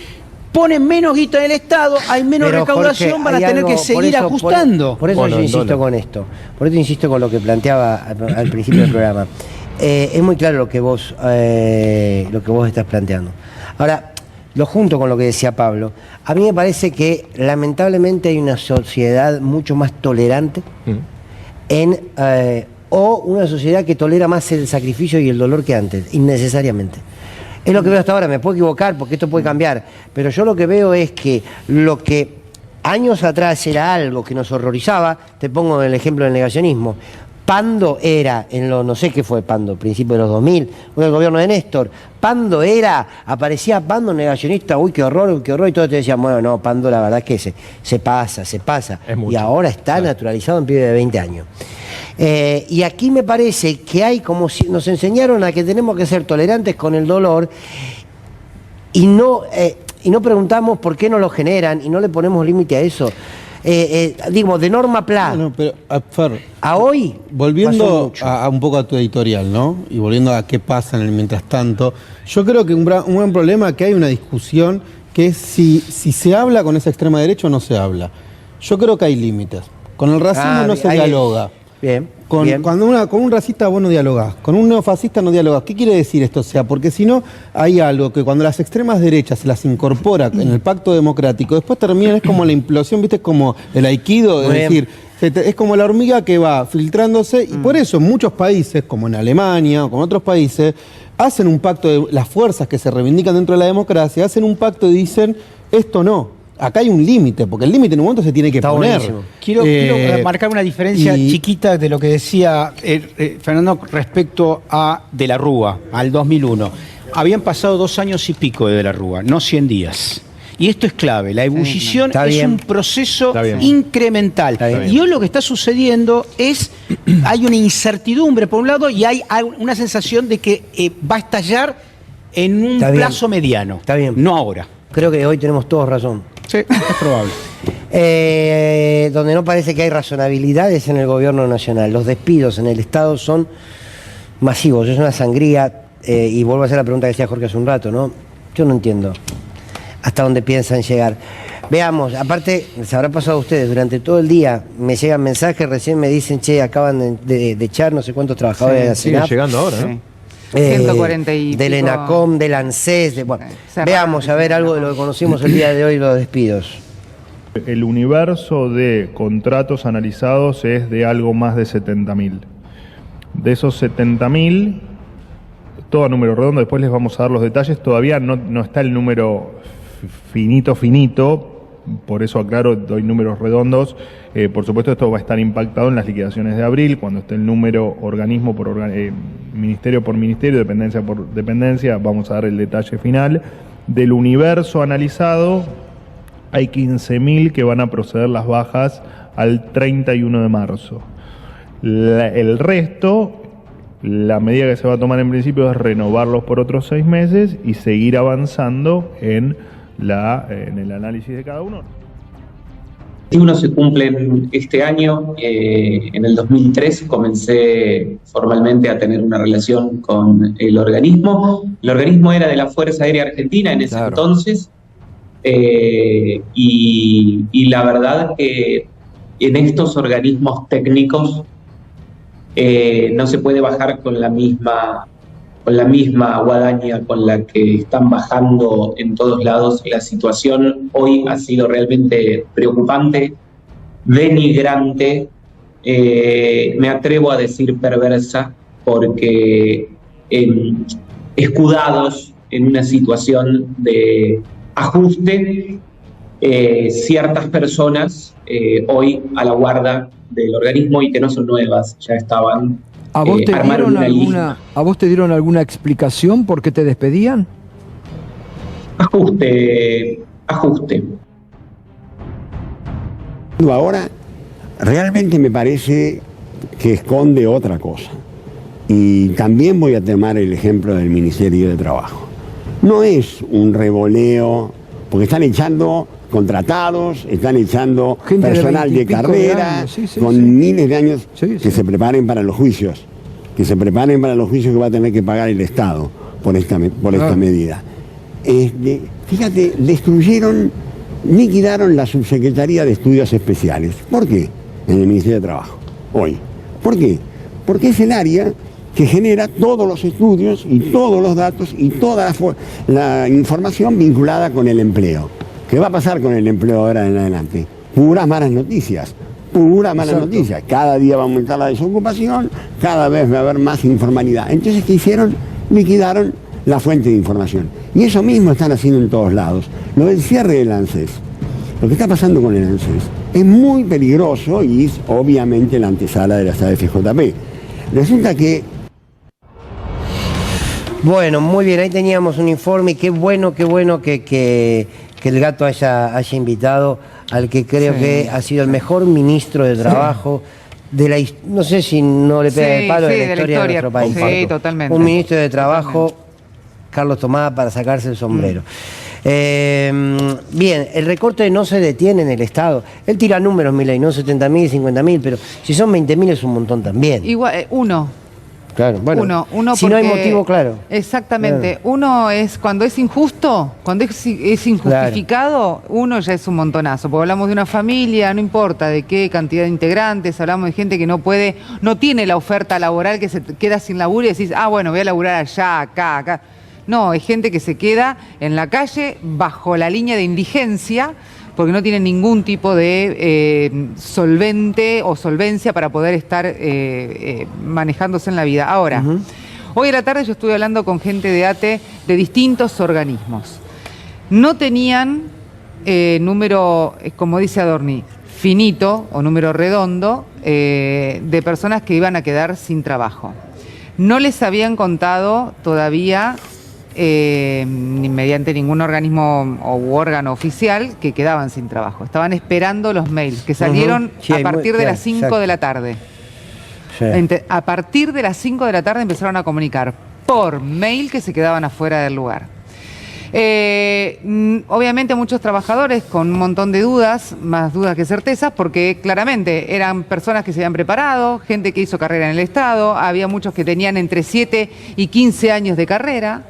ponen menos guita en el Estado, hay menos Pero, recaudación, Jorge, van a hay tener algo- que por seguir eso- ajustando. Por eso Bueno, yo insisto dólar. con esto. Por eso insisto con lo que planteaba al principio del programa. Es muy claro lo que vos estás planteando. Ahora, lo junto con lo que decía Pablo. A mí me parece que lamentablemente hay una sociedad mucho más tolerante o una sociedad que tolera más el sacrificio y el dolor que antes, innecesariamente. Es lo que veo hasta ahora, me puedo equivocar porque esto puede cambiar, pero yo lo que veo es que lo que años atrás era algo que nos horrorizaba, te pongo el ejemplo del negacionismo. Pando era, no sé qué fue Pando, principio de los 2000, con el gobierno de Néstor. Pando aparecía Pando negacionista, uy, qué horror, y todos te decían, bueno, no, Pando la verdad es que se pasa. Es mucho. Y ahora está naturalizado en pibe de 20 años. Y aquí me parece que hay como si nos enseñaron a que tenemos que ser tolerantes con el dolor y no preguntamos por qué no lo generan y no le ponemos límite a eso. Digamos, de norma plana. Bueno, pero, Fer, A hoy pasó volviendo mucho. a un poco a tu editorial, ¿no? Y volviendo a qué pasa en el mientras tanto, yo creo que un gran problema es que hay una discusión que es si se habla con esa extrema derecha o no se habla. Yo creo que hay límites. Con el racismo no se ahí- dialoga. Bien. Con un racista vos no dialogás, con un neofascista no dialogás. ¿Qué quiere decir esto? O sea, porque si no, hay algo que cuando las extremas derechas se las incorpora en el pacto democrático, después termina, es como la implosión, ¿viste? Es como el aikido, Muy es bien. decir, es como la hormiga que va filtrándose, y por eso en muchos países, como en Alemania o como en otros países, hacen un pacto de las fuerzas que se reivindican dentro de la democracia, hacen un pacto y dicen, esto no. Acá hay un límite, porque el límite en un momento se tiene que Está poner. buenísimo. Quiero marcar una diferencia chiquita de lo que decía Fernando respecto a De la Rúa, al 2001. Habían pasado 2 años y pico de la Rúa, no 100 días. Y esto es clave, la ebullición Está es bien. un proceso Está bien. incremental. Está bien. Y hoy lo que está sucediendo es, hay una incertidumbre por un lado y hay una sensación de que va a estallar en un Está bien. plazo mediano. Está bien. No ahora. Creo que hoy tenemos todos razón. Sí, es probable. Donde no parece que hay razonabilidad es en el gobierno nacional. Los despidos en el Estado son masivos, es una sangría. Y vuelvo a hacer la pregunta que decía Jorge hace un rato, ¿no? Yo no entiendo hasta dónde piensan llegar. Veamos, aparte, les habrá pasado a ustedes, durante todo el día me llegan mensajes, recién me dicen, che, acaban de echar no sé cuántos trabajadores de la Sigue CENAP. llegando ahora, ¿no? Sí. 140 y del pico. ENACOM, del ANSES, bueno, Cerrado, veamos a ver algo de lo que conocimos el día de hoy, los despidos. El universo de contratos analizados es de algo más de 70.000. De esos 70.000, todo a número redondo, después les vamos a dar los detalles, todavía no está el número finito, por eso aclaro, doy números redondos. Por supuesto, esto va a estar impactado en las liquidaciones de abril, cuando esté el número organismo por ministerio por ministerio, dependencia por dependencia, vamos a dar el detalle final. Del universo analizado, hay 15.000 que van a proceder las bajas al 31 de marzo. El resto, la medida que se va a tomar en principio es renovarlos por otros 6 meses y seguir avanzando en el análisis de cada uno. 21 se cumplen este año. En el 2003 comencé formalmente a tener una relación con el organismo. El organismo era de la Fuerza Aérea Argentina en ese entonces. Y la verdad que en estos organismos técnicos no se puede bajar con la misma guadaña con la que están bajando en todos lados. La situación hoy ha sido realmente preocupante, denigrante, me atrevo a decir perversa, porque escudados en una situación de ajuste, ciertas personas hoy a la guarda del organismo, y que no son nuevas, ya estaban. ¿A vos te dieron alguna explicación por qué te despedían? Ajuste. Ahora, realmente me parece que esconde otra cosa. Y también voy a tomar el ejemplo del Ministerio de Trabajo. No es un revoleo, porque están echando contratados, están echando gente personal de carrera, con miles de años, que se preparen para los juicios, que va a tener que pagar el Estado por esta medida. Fíjate, liquidaron la Subsecretaría de Estudios Especiales. ¿Por qué? En el Ministerio de Trabajo, hoy. ¿Por qué? Porque es el área que genera todos los estudios y todos los datos y toda la información vinculada con el empleo. ¿Qué va a pasar con el empleo ahora en adelante? Puras malas noticias. Cada día va a aumentar la desocupación, cada vez va a haber más informalidad. Entonces, ¿qué hicieron? Liquidaron la fuente de información. Y eso mismo están haciendo en todos lados. Lo del cierre del ANSES, lo que está pasando con el ANSES, es muy peligroso y es obviamente la antesala de las AFJP. Resulta que... Bueno, muy bien, ahí teníamos un informe. Qué bueno que el Gato haya invitado al que creo que ha sido el mejor ministro de Trabajo de no sé si no le pega el palo de la historia de nuestro país. Sí, totalmente. Un ministro de Trabajo, Carlos Tomada, para sacarse el sombrero. Bien, el recorte no se detiene en el Estado. Él tira números, Milei, no 70.000, 50.000, pero si son 20.000 es un montón también. Igual, uno. Claro, bueno, uno si no hay motivo, claro. Exactamente. Claro. Uno es cuando es injusto, cuando es injustificado, uno ya es un montonazo. Porque hablamos de una familia, no importa de qué cantidad de integrantes, hablamos de gente que no tiene la oferta laboral, que se queda sin laburo y decís, bueno, voy a laburar allá, acá. No, es gente que se queda en la calle bajo la línea de indigencia, porque no tienen ningún tipo de solvente o solvencia para poder estar manejándose en la vida. Ahora, hoy a la tarde yo estuve hablando con gente de ATE de distintos organismos. No tenían número, como dice Adorni, finito o número redondo de personas que iban a quedar sin trabajo. No les habían contado todavía ni mediante ningún organismo u órgano oficial que quedaban sin trabajo. Estaban esperando los mails que salieron a partir de las 5 de la tarde. Sí. A partir de las 5 de la tarde empezaron a comunicar por mail que se quedaban afuera del lugar. Obviamente muchos trabajadores con un montón de dudas, más dudas que certezas, porque claramente eran personas que se habían preparado, gente que hizo carrera en el Estado, había muchos que tenían entre 7 y 15 años de carrera.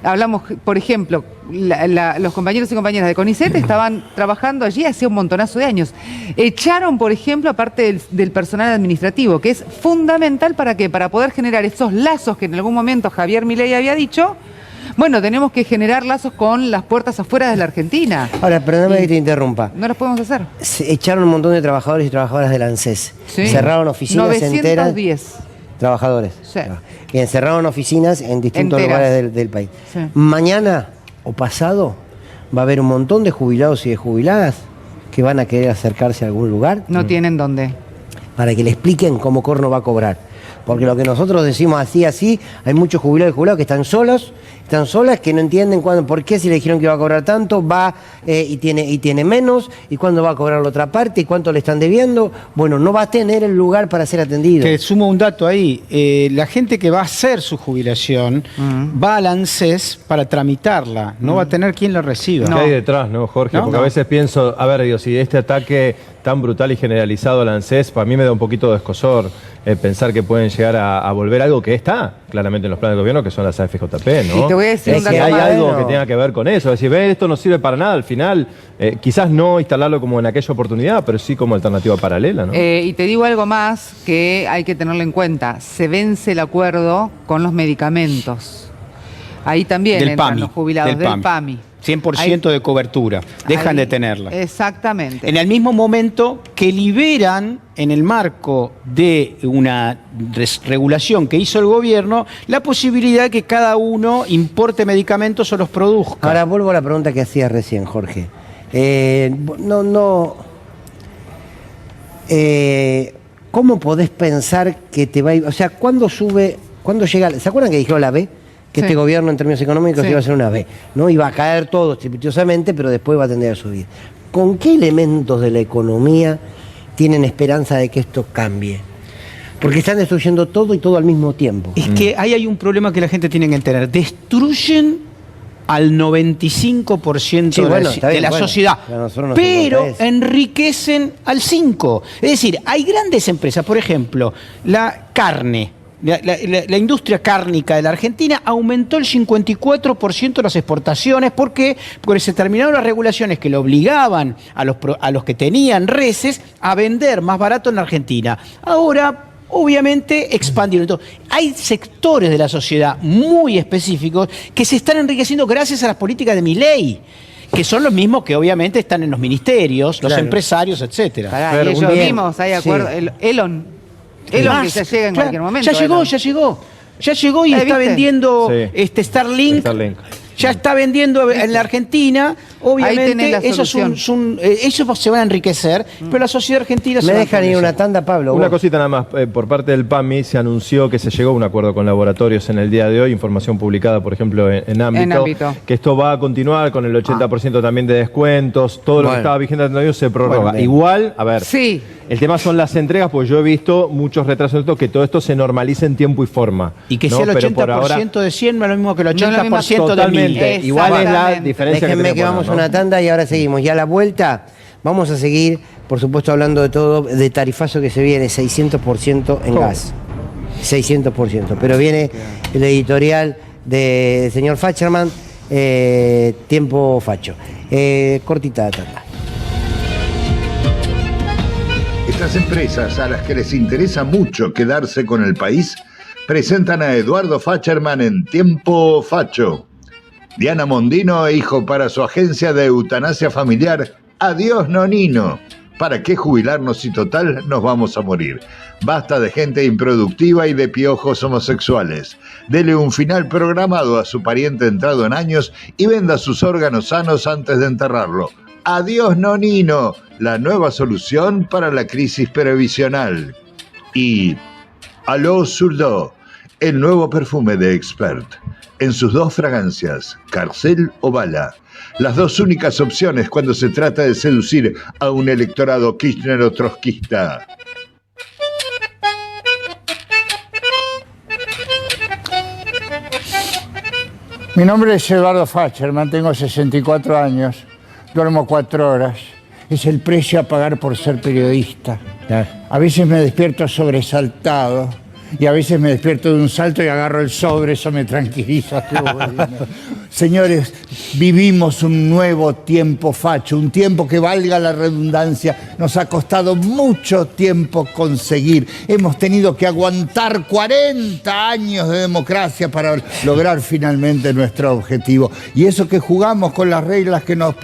Hablamos, por ejemplo, los compañeros y compañeras de CONICET estaban trabajando allí hacía un montonazo de años. Echaron, por ejemplo, aparte del personal administrativo, que es fundamental para poder generar esos lazos que en algún momento Javier Milei había dicho. Bueno, tenemos que generar lazos con las puertas afuera de la Argentina. Ahora, perdóname que te interrumpa. No los podemos hacer. Se echaron un montón de trabajadores y trabajadoras del ANSES. Sí. Cerraron oficinas 910. Enteras. Trabajadores. Sí. Y encerraron oficinas en distintos lugares del país. Sí. Mañana o pasado va a haber un montón de jubilados y de jubiladas que van a querer acercarse a algún lugar. No tienen dónde. Para que le expliquen cómo Corno va a cobrar. Porque lo que nosotros decimos así, hay muchos jubilados y jubilados que están solos están solas, que no entienden por qué si le dijeron que iba a cobrar tanto, va y tiene menos, y cuándo va a cobrar la otra parte, y cuánto le están debiendo. Bueno, no va a tener el lugar para ser atendido. Te sumo un dato ahí. La gente que va a hacer su jubilación va al ANSES para tramitarla, no va a tener quien la reciba. ¿Qué hay detrás, no, Jorge? Porque a veces pienso, a ver, digo, si este ataque tan brutal y generalizado al ANSES, para mí me da un poquito de escozor pensar que pueden llegar a volver algo que está claramente en los planes de gobierno, que son las AFJP, ¿no? Y te voy a decir es que hay algo que tenga que ver con eso. Es decir, esto no sirve para nada al final. Quizás no instalarlo como en aquella oportunidad, pero sí como alternativa paralela, ¿no? Y te digo algo más que hay que tenerlo en cuenta. Se vence el acuerdo con los medicamentos. Ahí también del entran PAMI, los jubilados del PAMI. 100% de cobertura. Dejan de tenerla. Exactamente. En el mismo momento que liberan, en el marco de una regulación que hizo el gobierno, la posibilidad de que cada uno importe medicamentos o los produzca. Ahora vuelvo a la pregunta que hacías recién, Jorge. ¿Cómo podés pensar que te va a ir? O sea, ¿cuándo llega? ¿Se acuerdan que dijeron la B? Que este gobierno en términos económicos iba a ser una B, ¿no? Iba a caer todo estrepitosamente, pero después va a tender a subir. ¿Con qué elementos de la economía tienen esperanza de que esto cambie? Porque están destruyendo todo y todo al mismo tiempo. Es que ahí hay un problema que la gente tiene que entender. Destruyen al 95% de la sociedad, pero enriquecen al 5%. Es decir, hay grandes empresas, por ejemplo, la carne. La industria cárnica de la Argentina aumentó el 54% de las exportaciones. ¿Por qué? Porque se terminaron las regulaciones que le obligaban a los que tenían reses a vender más barato en la Argentina. Ahora, obviamente, expandieron. Entonces, hay sectores de la sociedad muy específicos que se están enriqueciendo gracias a las políticas de Milei, que son los mismos que obviamente están en los ministerios, los empresarios, etcétera. Y ellos mismos, hay acuerdo. Elon que ya llega en cualquier momento. Ya llegó y está vendiendo Starlink. Ya está vendiendo en la Argentina. Obviamente, ellos se van a enriquecer, pero la sociedad argentina se va a dejan ir una tanda, Pablo. Una cosita nada más. Por parte del PAMI se anunció que se llegó a un acuerdo con laboratorios en el día de hoy, información publicada, por ejemplo, en ámbito, que esto va a continuar con el 80% también de descuentos, todo lo que estaba vigente hasta el se prorroga. Igual, a ver, el tema son las entregas, pues yo he visto muchos retrasos, que todo esto se normalice en tiempo y forma. Y que sea el 80% de 100 no es lo mismo que el 80% de 1000. Igual es la diferencia. Déjenme que vamos a una tanda y ahora seguimos. Ya a la vuelta vamos a seguir, por supuesto, hablando de todo, de tarifazo que se viene, 600% en gas. 600%. Pero viene el editorial del señor Facherman, Tiempo Facho. Cortita de tanda. Estas empresas a las que les interesa mucho quedarse con el país presentan a Eduardo Facherman en Tiempo Facho. Diana Mondino e hijo para su agencia de eutanasia familiar Adiós Nonino. ¿Para qué jubilarnos si total nos vamos a morir? Basta de gente improductiva y de piojos homosexuales. Dele un final programado a su pariente entrado en años y venda sus órganos sanos antes de enterrarlo. Adiós Nonino, la nueva solución para la crisis previsional. Y Aló Surdo, el nuevo perfume de Expert. En sus dos fragancias, Carcel o Bala. Las dos únicas opciones cuando se trata de seducir a un electorado kirchner o trotskista. Mi nombre es Eduardo Facherman, tengo 64 años, duermo 4 horas. Es el precio a pagar por ser periodista. A veces me despierto sobresaltado. Y a veces me despierto de un salto y agarro el sobre, eso me tranquiliza. Señores, vivimos un nuevo tiempo facho, un tiempo que, valga la redundancia, nos ha costado mucho tiempo conseguir. Hemos tenido que aguantar 40 años de democracia para lograr finalmente nuestro objetivo. Y eso que jugamos con las reglas que nos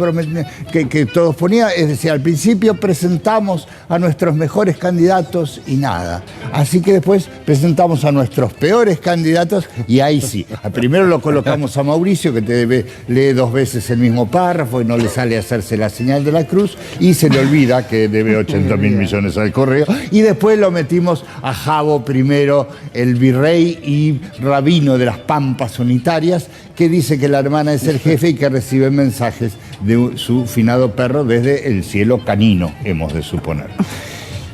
que todos ponían, es decir, al principio presentamos a nuestros mejores candidatos y nada. Así que después presentamos a nuestros peores candidatos y ahí sí. Primero lo colocamos a Mauricio, que lee 2 veces el mismo párrafo y no le sale a hacerse la señal de la cruz y se le olvida que debe 80.000 millones al correo. Y después lo metimos a Javo, primero el virrey y rabino de las Pampas Unitarias, que dice que la hermana es el jefe y que recibe mensajes de su finado perro desde el cielo canino, hemos de suponer.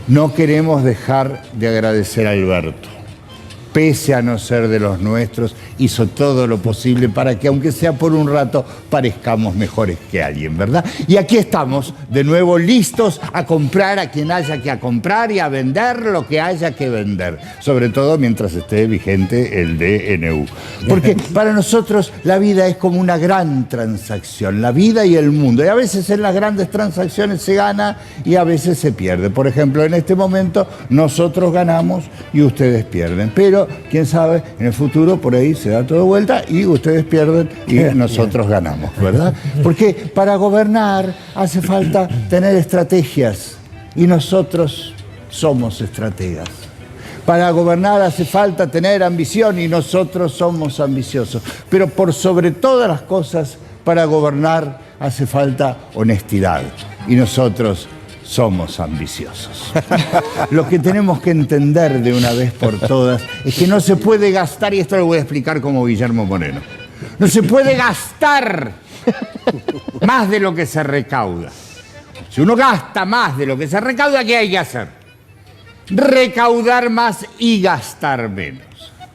No queremos dejar de agradecer a Alberto. Pese a no ser de los nuestros, hizo todo lo posible para que, aunque sea por un rato, parezcamos mejores que alguien, ¿verdad? Y aquí estamos, de nuevo listos a comprar a quien haya que comprar y a vender lo que haya que vender, sobre todo mientras esté vigente el DNU. Porque para nosotros la vida es como una gran transacción, la vida y el mundo. Y a veces en las grandes transacciones se gana y a veces se pierde. Por ejemplo, en este momento nosotros ganamos y ustedes pierden. Pero quién sabe, en el futuro por ahí se da todo vuelta y ustedes pierden y nosotros ganamos, ¿verdad? Porque para gobernar hace falta tener estrategias y nosotros somos estrategas. Para gobernar hace falta tener ambición y nosotros somos ambiciosos. Pero por sobre todas las cosas, para gobernar hace falta honestidad y nosotros somos ambiciosos. Lo que tenemos que entender de una vez por todas es que no se puede gastar, y esto lo voy a explicar como Guillermo Moreno, no se puede gastar más de lo que se recauda. Si uno gasta más de lo que se recauda, ¿qué hay que hacer? Recaudar más y gastar menos.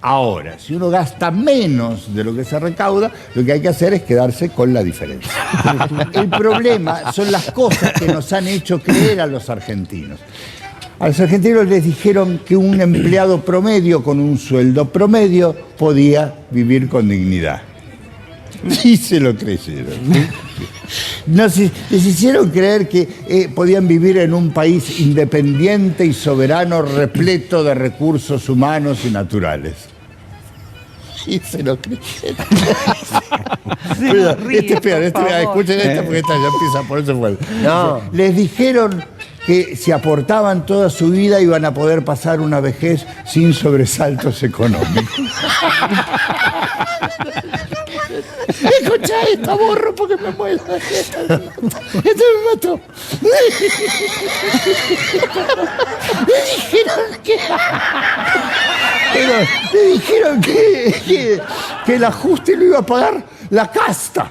Ahora, si uno gasta menos de lo que se recauda, lo que hay que hacer es quedarse con la diferencia. El problema son las cosas que nos han hecho creer a los argentinos. A los argentinos les dijeron que un empleado promedio con un sueldo promedio podía vivir con dignidad. Y se lo creyeron. Les hicieron creer que podían vivir en un país independiente y soberano, repleto de recursos humanos y naturales. Y se lo creyeron. Este es peor, escuchen esta porque esta ya empieza a ponerse fuerte. No. Les dijeron que si aportaban toda su vida iban a poder pasar una vejez sin sobresaltos económicos. Escucha esta, borro porque me muero. Esto me mató. Le dijeron que el ajuste lo iba a pagar la casta.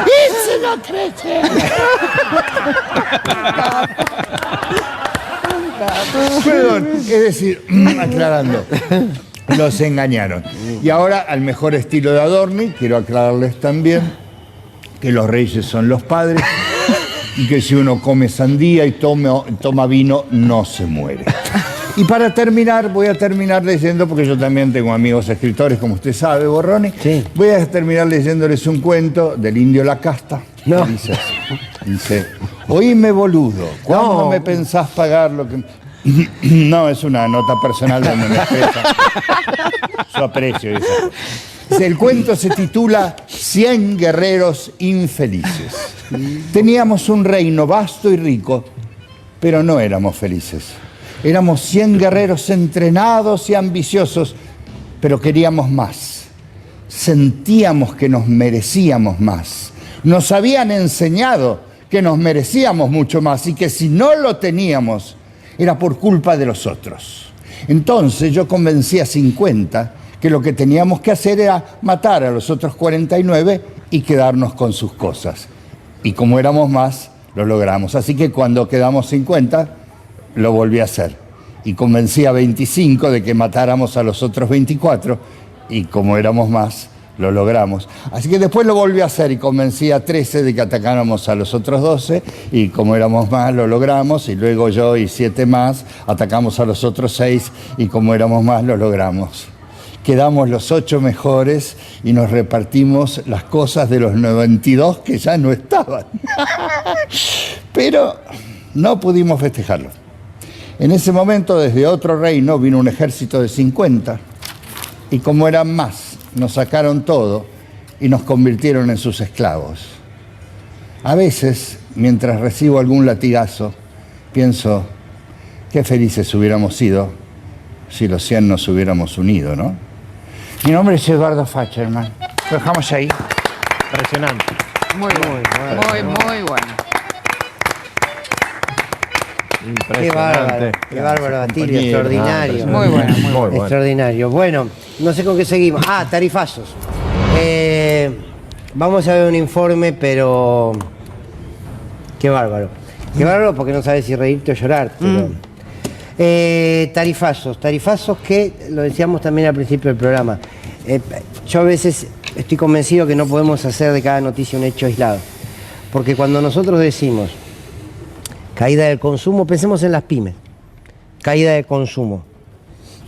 Y se lo creyeron. Perdón, es decir, aclarando, los engañaron. Y ahora, al mejor estilo de Adorni, quiero aclararles también que los reyes son los padres y que si uno come sandía y toma vino, no se muere. Y para terminar, voy a terminar leyendo, porque yo también tengo amigos escritores, como usted sabe, Borroni. Sí. Voy a terminar leyéndoles un cuento del indio La Casta. No. Dice así. Dice, oíme, boludo, ¿cuándo me pensás pagar lo que...? No, es una nota personal donde me expresa su aprecio. Dice, el cuento se titula 100 guerreros infelices. Teníamos un reino vasto y rico, pero no éramos felices. Éramos 100 guerreros entrenados y ambiciosos, pero queríamos más. Sentíamos que nos merecíamos más. Nos habían enseñado que nos merecíamos mucho más y que si no lo teníamos era por culpa de los otros. Entonces yo convencí a 50 que lo que teníamos que hacer era matar a los otros 49 y quedarnos con sus cosas. Y como éramos más, lo logramos. Así que cuando quedamos 50, lo volví a hacer. Y convencí a 25 de que matáramos a los otros 24 y como éramos más, lo logramos. Así que después lo volví a hacer y convencí a 13 de que atacáramos a los otros 12 y como éramos más, lo logramos. Y luego yo y 7 más atacamos a los otros 6 y como éramos más, lo logramos. Quedamos los 8 mejores y nos repartimos las cosas de los 92 que ya no estaban. Pero no pudimos festejarlo. En ese momento, desde otro reino, vino un ejército de 50 y como eran más, nos sacaron todo y nos convirtieron en sus esclavos. A veces, mientras recibo algún latigazo, pienso, qué felices hubiéramos sido si los 100 nos hubiéramos unido, ¿no? Mi nombre es Eduardo Facherman. Lo dejamos ahí. Impresionante. Muy bueno. Muy bueno. Qué bárbaro, Atilio, extraordinario. Muy bueno, muy bueno. Extraordinario. Bueno, no sé con qué seguimos. Tarifazos. Vamos a ver un informe, pero qué bárbaro. Qué bárbaro porque no sabes si reírte o llorar. Tarifazos que lo decíamos también al principio del programa. Yo a veces estoy convencido que no podemos hacer de cada noticia un hecho aislado. Porque cuando nosotros decimos caída del consumo, pensemos en las pymes. Caída de consumo.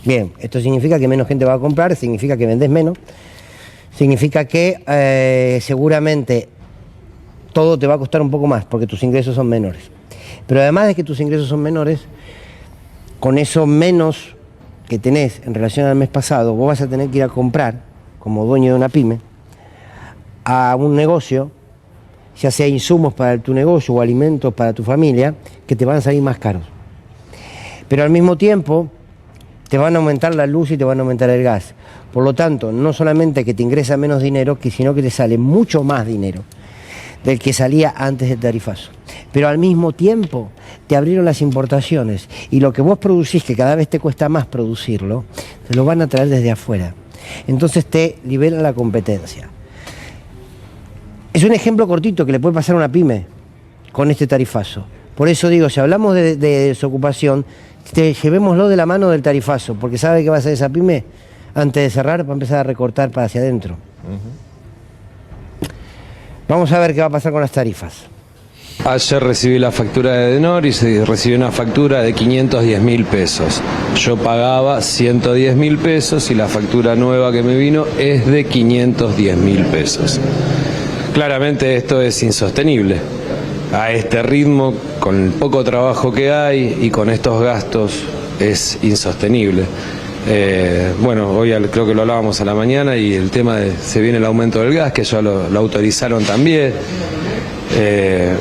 Bien, esto significa que menos gente va a comprar, significa que vendés menos, significa que seguramente todo te va a costar un poco más porque tus ingresos son menores. Pero además de que tus ingresos son menores, con eso menos que tenés en relación al mes pasado, vos vas a tener que ir a comprar, como dueño de una pyme, a un negocio, ya sea insumos para tu negocio o alimentos para tu familia, que te van a salir más caros. Pero al mismo tiempo te van a aumentar la luz y te van a aumentar el gas. Por lo tanto, no solamente que te ingresa menos dinero, sino que te sale mucho más dinero del que salía antes del tarifazo. Pero al mismo tiempo te abrieron las importaciones y lo que vos producís, que cada vez te cuesta más producirlo, te lo van a traer desde afuera. Entonces te libera la competencia. Es un ejemplo cortito que le puede pasar a una pyme con este tarifazo. Por eso digo, si hablamos de desocupación, llevémoslo de la mano del tarifazo, porque ¿sabe qué va a hacer esa pyme? Antes de cerrar, va a empezar a recortar para hacia adentro. Vamos a ver qué va a pasar con las tarifas. Ayer recibí la factura de Edenor y recibí una factura de 510.000 pesos. Yo pagaba 110.000 pesos y la factura nueva que me vino es de 510.000 pesos. Claramente esto es insostenible. A este ritmo, con el poco trabajo que hay y con estos gastos, es insostenible. Bueno, hoy creo que lo hablábamos a la mañana y el tema de se viene el aumento del gas, que ya lo autorizaron también.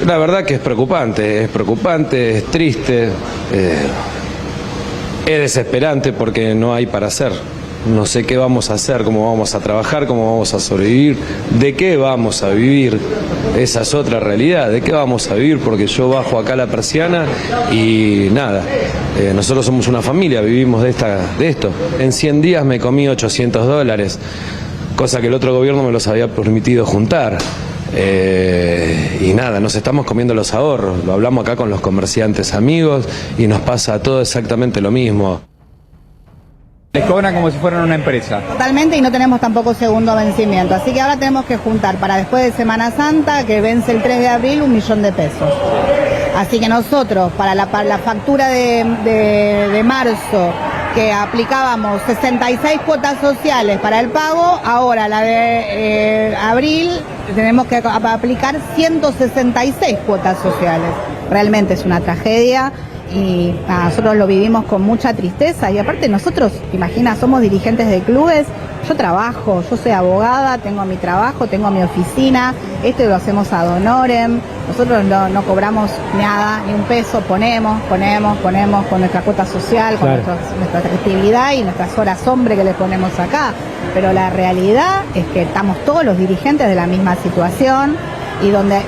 La verdad que es preocupante, es triste, es desesperante porque no hay para hacer. No sé qué vamos a hacer, cómo vamos a trabajar, cómo vamos a sobrevivir, de qué vamos a vivir. Esa es otra realidad, de qué vamos a vivir, porque yo bajo acá la persiana y nada, nosotros somos una familia, vivimos de esto. En 100 días me comí $800, cosa que el otro gobierno me los había permitido juntar. Y nada, nos estamos comiendo los ahorros, lo hablamos acá con los comerciantes amigos y nos pasa todo exactamente lo mismo. Les cobran como si fueran una empresa. Totalmente, y no tenemos tampoco segundo vencimiento. Así que ahora tenemos que juntar para después de Semana Santa, que vence el 3 de abril, 1 millón de pesos. Así que nosotros, para la factura de marzo, que aplicábamos 66 cuotas sociales para el pago, ahora la de abril tenemos que aplicar 166 cuotas sociales. Realmente es una tragedia. Y nosotros lo vivimos con mucha tristeza y aparte nosotros, imagina, somos dirigentes de clubes, yo trabajo, yo soy abogada, tengo mi trabajo, tengo mi oficina, esto lo hacemos ad honorem, nosotros no cobramos nada, ni un peso, ponemos con nuestra cuota social, con nuestra actividad y nuestras horas hombre que le ponemos acá, pero la realidad es que estamos todos los dirigentes de la misma situación y donde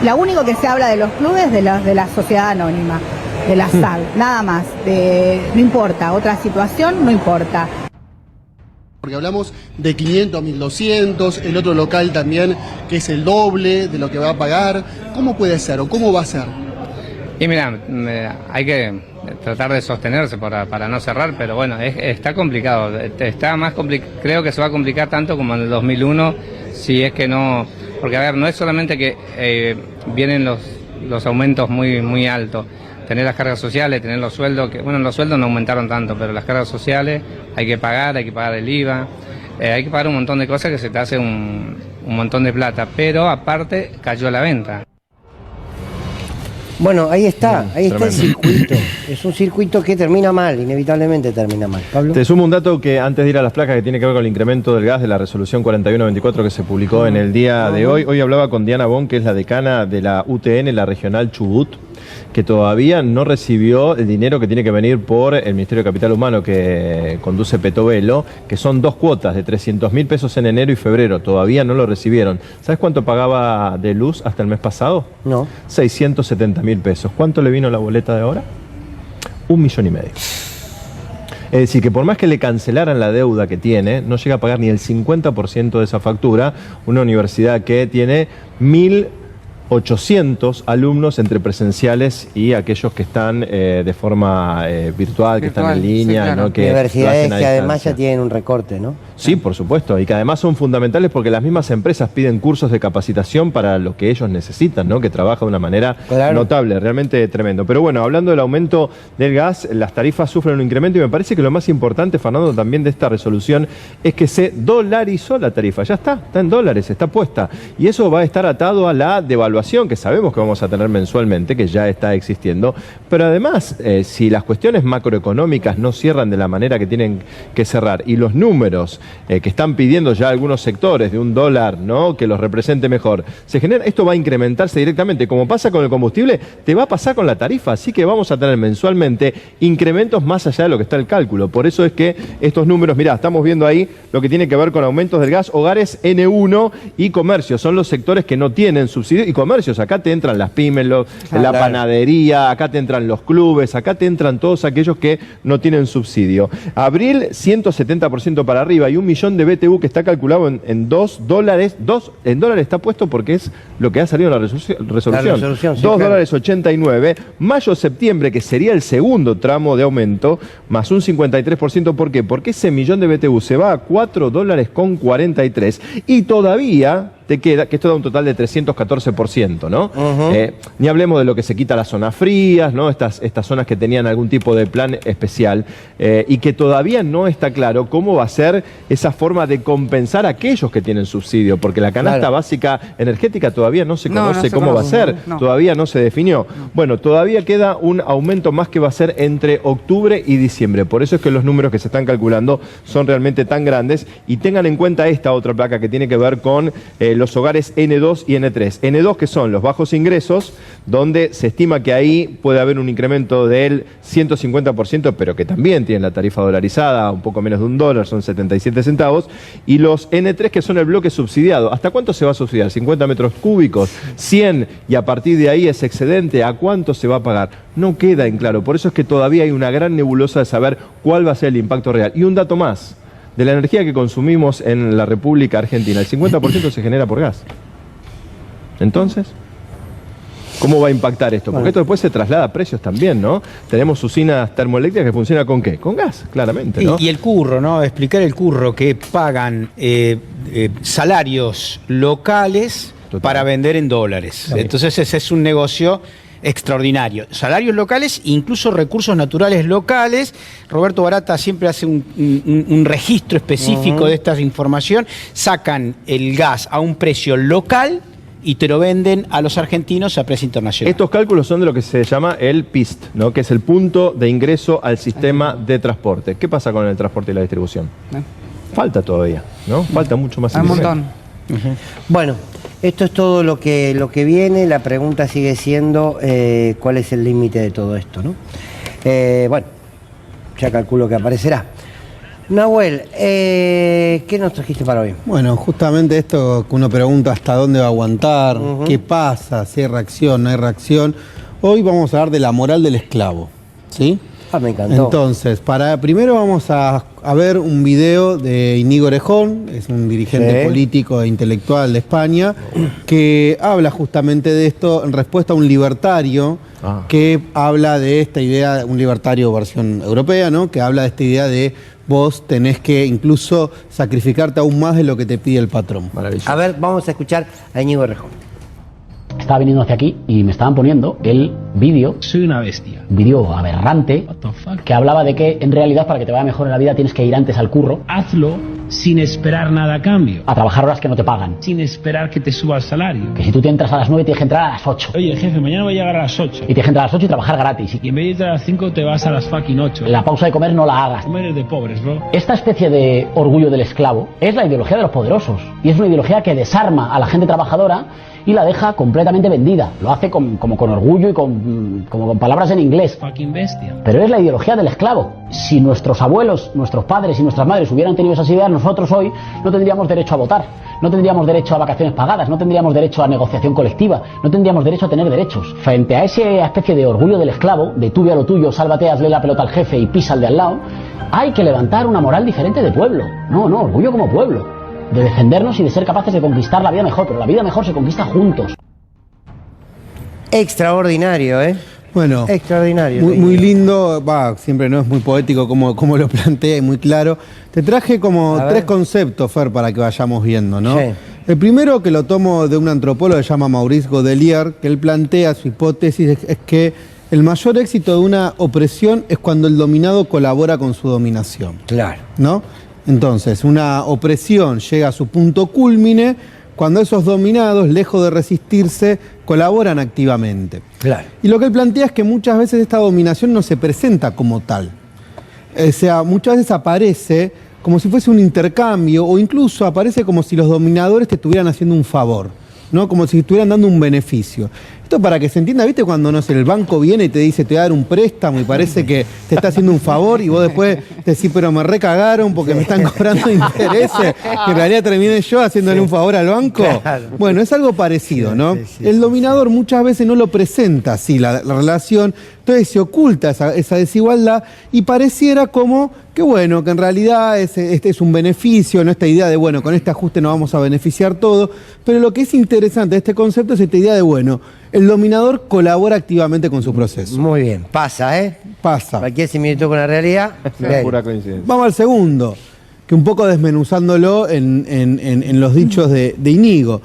lo único que se habla de los clubes de la sociedad anónima, de la SAD, nada más, no importa, otra situación no importa. Porque hablamos de 500 a 1200, el otro local también, que es el doble de lo que va a pagar. ¿Cómo puede ser o cómo va a ser? Y mira, hay que tratar de sostenerse para no cerrar, pero bueno, está complicado. Creo que se va a complicar tanto como en el 2001, si es que no... Porque a ver, no es solamente que vienen los aumentos muy altos. Tener las cargas sociales, tener los sueldos, los sueldos no aumentaron tanto, pero las cargas sociales hay que pagar el IVA, hay que pagar un montón de cosas que se te hace un montón de plata, pero aparte cayó la venta. Bueno, ahí está el circuito. Es un circuito que termina mal, inevitablemente termina mal. Pablo. Te sumo un dato que antes de ir a las placas que tiene que ver con el incremento del gas de la resolución 4124 que se publicó en el día de hoy. Hoy hablaba con Diana Bon, que es la decana de la UTN, la regional Chubut. que todavía no recibió el dinero que tiene que venir por el Ministerio de Capital Humano que conduce Petovelo, que son 2 cuotas de 300.000 pesos en enero y febrero. Todavía no lo recibieron. ¿Sabes cuánto pagaba de luz hasta el mes pasado? No. 670.000 pesos. ¿Cuánto le vino la boleta de ahora? 1,5 millones. Es decir, que por más que le cancelaran la deuda que tiene, no llega a pagar ni el 50% de esa factura. Una universidad que tiene 1.800 alumnos entre presenciales y aquellos que están de forma virtual, que están en línea. Sí, claro. ¿no? Que universidades lo hacen a que además distancia. ya tienen un recorte, ¿no? Sí, por supuesto, y que además son fundamentales porque las mismas empresas piden cursos de capacitación para lo que ellos necesitan, ¿no? Que trabaja de una manera notable, realmente tremendo. Pero bueno, hablando del aumento del gas, las tarifas sufren un incremento y me parece que lo más importante, Fernando, también de esta resolución es que se dolarizó la tarifa. Ya está en dólares, está puesta. Y eso va a estar atado a la devaluación que sabemos que vamos a tener mensualmente, que ya está existiendo. Pero además, si las cuestiones macroeconómicas no cierran de la manera que tienen que cerrar y los números que están pidiendo ya algunos sectores de $1, ¿no? Que los represente mejor, se genera, esto va a incrementarse directamente. Como pasa con el combustible, te va a pasar con la tarifa, así que vamos a tener mensualmente incrementos más allá de lo que está el cálculo. Por eso es que estos números, mirá, estamos viendo ahí lo que tiene que ver con aumentos del gas, hogares N1 y comercios, son los sectores que no tienen subsidio, y comercios, acá te entran las pymes, la panadería, acá te entran los clubes, acá te entran todos aquellos que no tienen subsidio. Abril, 170% para arriba, y 1 millón de BTU que está calculado en $2. En dólares está puesto porque es lo que ha salido en la resolución. Sí, $2.89. Mayo, septiembre, que sería el segundo tramo de aumento, más un 53%. ¿Por qué? Porque ese millón de BTU se va a $4.43 y todavía te queda, que esto da un total de 314%, ¿no? Ni hablemos de lo que se quita las zonas frías, ¿no? Estas zonas que tenían algún tipo de plan especial, y que todavía no está claro cómo va a ser esa forma de compensar a aquellos que tienen subsidio, porque la canasta básica energética todavía no se conoce cómo va a ser, todavía no se definió. Bueno, todavía queda un aumento más que va a ser entre octubre y diciembre, por eso es que los números que se están calculando son realmente tan grandes, y tengan en cuenta esta otra placa que tiene que ver con los hogares N2 y N3. N2, que son los bajos ingresos, donde se estima que ahí puede haber un incremento del 150%, pero que también tienen la tarifa dolarizada, un poco menos de $1, son 77 centavos, y los N3, que son el bloque subsidiado. ¿Hasta cuánto se va a subsidiar? 50 metros cúbicos, 100, y a partir de ahí es excedente. ¿A cuánto se va a pagar? No queda en claro, por eso es que todavía hay una gran nebulosa de saber cuál va a ser el impacto real. Y un dato más: de la energía que consumimos en la República Argentina, el 50% se genera por gas. Entonces, ¿cómo va a impactar esto? Porque esto después se traslada a precios también, ¿no? Tenemos usinas termoeléctricas que funcionan ¿con qué? Con gas, claramente, ¿no? Y el curro, ¿no? Explicar el curro, que pagan salarios locales para vender en dólares. Sí. Entonces ese es un negocio extraordinario. Salarios locales, incluso recursos naturales locales. Roberto Barata siempre hace un registro específico de esta información. Sacan el gas a un precio local y te lo venden a los argentinos a precio internacional. Estos cálculos son de lo que se llama el PIST, ¿no? Que es el punto de ingreso al sistema de transporte. ¿Qué pasa con el transporte y la distribución? Falta todavía, ¿no? Falta mucho más. Un montón. Bueno, esto es todo lo que viene. La pregunta sigue siendo cuál es el límite de todo esto, ¿no? Bueno, ya calculo que aparecerá. Nahuel, ¿qué nos trajiste para hoy? Bueno, justamente esto que uno pregunta hasta dónde va a aguantar, qué pasa, si hay reacción, no hay reacción. Hoy vamos a hablar de la moral del esclavo, ¿sí? Ah, me encantó. Entonces, primero vamos a ver un video de Íñigo Errejón, es un dirigente político e intelectual de España, que habla justamente de esto en respuesta a un libertario que habla de esta idea, un libertario versión europea, ¿no? Que habla de esta idea de vos tenés que incluso sacrificarte aún más de lo que te pide el patrón. Maravilloso. A ver, vamos a escuchar a Íñigo Errejón. Estaba viniendo hacia aquí y me estaban poniendo el vídeo. Soy una bestia. Un vídeo aberrante que hablaba de que en realidad para que te vaya mejor en la vida tienes que ir antes al curro. Hazlo sin esperar nada a cambio. A trabajar horas que no te pagan. Sin esperar que te suba el salario. Que si tú te entras a las 9 tienes que entrar a las 8. Oye, jefe, mañana voy a llegar a las 8. Y tienes que entrar a las 8 y trabajar gratis. Y en vez de entrar a las 5 te vas a las fucking 8. La pausa de comer no la hagas. Comer es de pobres, bro. Esta especie de orgullo del esclavo es la ideología de los poderosos. Y es una ideología que desarma a la gente trabajadora y la deja completamente vendida. Lo hace como con orgullo y con como con palabras en inglés. Pero es la ideología del esclavo. Si nuestros abuelos, nuestros padres y nuestras madres hubieran tenido esas ideas, nosotros hoy no tendríamos derecho a votar, no tendríamos derecho a vacaciones pagadas, no tendríamos derecho a negociación colectiva, no tendríamos derecho a tener derechos. Frente a esa especie de orgullo del esclavo, de tú ve a lo tuyo, sálvate, hazle la pelota al jefe y pisa al de al lado, hay que levantar una moral diferente de pueblo. No, orgullo como pueblo. De defendernos y de ser capaces de conquistar la vida mejor, pero la vida mejor se conquista juntos. Extraordinario, ¿eh? Bueno, extraordinario. Muy lindo, siempre no es muy poético como lo plantea y muy claro. Te traje como 3 conceptos, Fer, para que vayamos viendo, ¿no? Sí. El primero, que lo tomo de un antropólogo que se llama Maurice Godelier, que él plantea su hipótesis, es que el mayor éxito de una opresión es cuando el dominado colabora con su dominación. Claro. ¿No? Entonces, una opresión llega a su punto cúlmine cuando esos dominados, lejos de resistirse, colaboran activamente. Claro. Y lo que él plantea es que muchas veces esta dominación no se presenta como tal. O sea, muchas veces aparece como si fuese un intercambio, o incluso aparece como si los dominadores te estuvieran haciendo un favor, ¿no? Como si estuvieran dando un beneficio. Esto para que se entienda, ¿viste? Cuando, no sé, el banco viene y te dice, te voy a dar un préstamo y parece que te está haciendo un favor y vos después decís, pero me recagaron porque me están cobrando intereses, que en realidad terminé yo haciéndole un favor al banco. Claro. Bueno, es algo parecido, ¿no? El dominador muchas veces no lo presenta así, la relación, entonces se oculta esa desigualdad y pareciera como que bueno, que en realidad este es un beneficio, ¿no? Esta idea de, bueno, con este ajuste nos vamos a beneficiar todo, pero lo que es interesante de este concepto es esta idea de, bueno, el dominador colabora activamente con su proceso. Muy bien, pasa, ¿eh? Pasa. Cualquier similitud con la realidad. Es pura coincidencia. Vamos al segundo, que un poco desmenuzándolo en los dichos de Íñigo,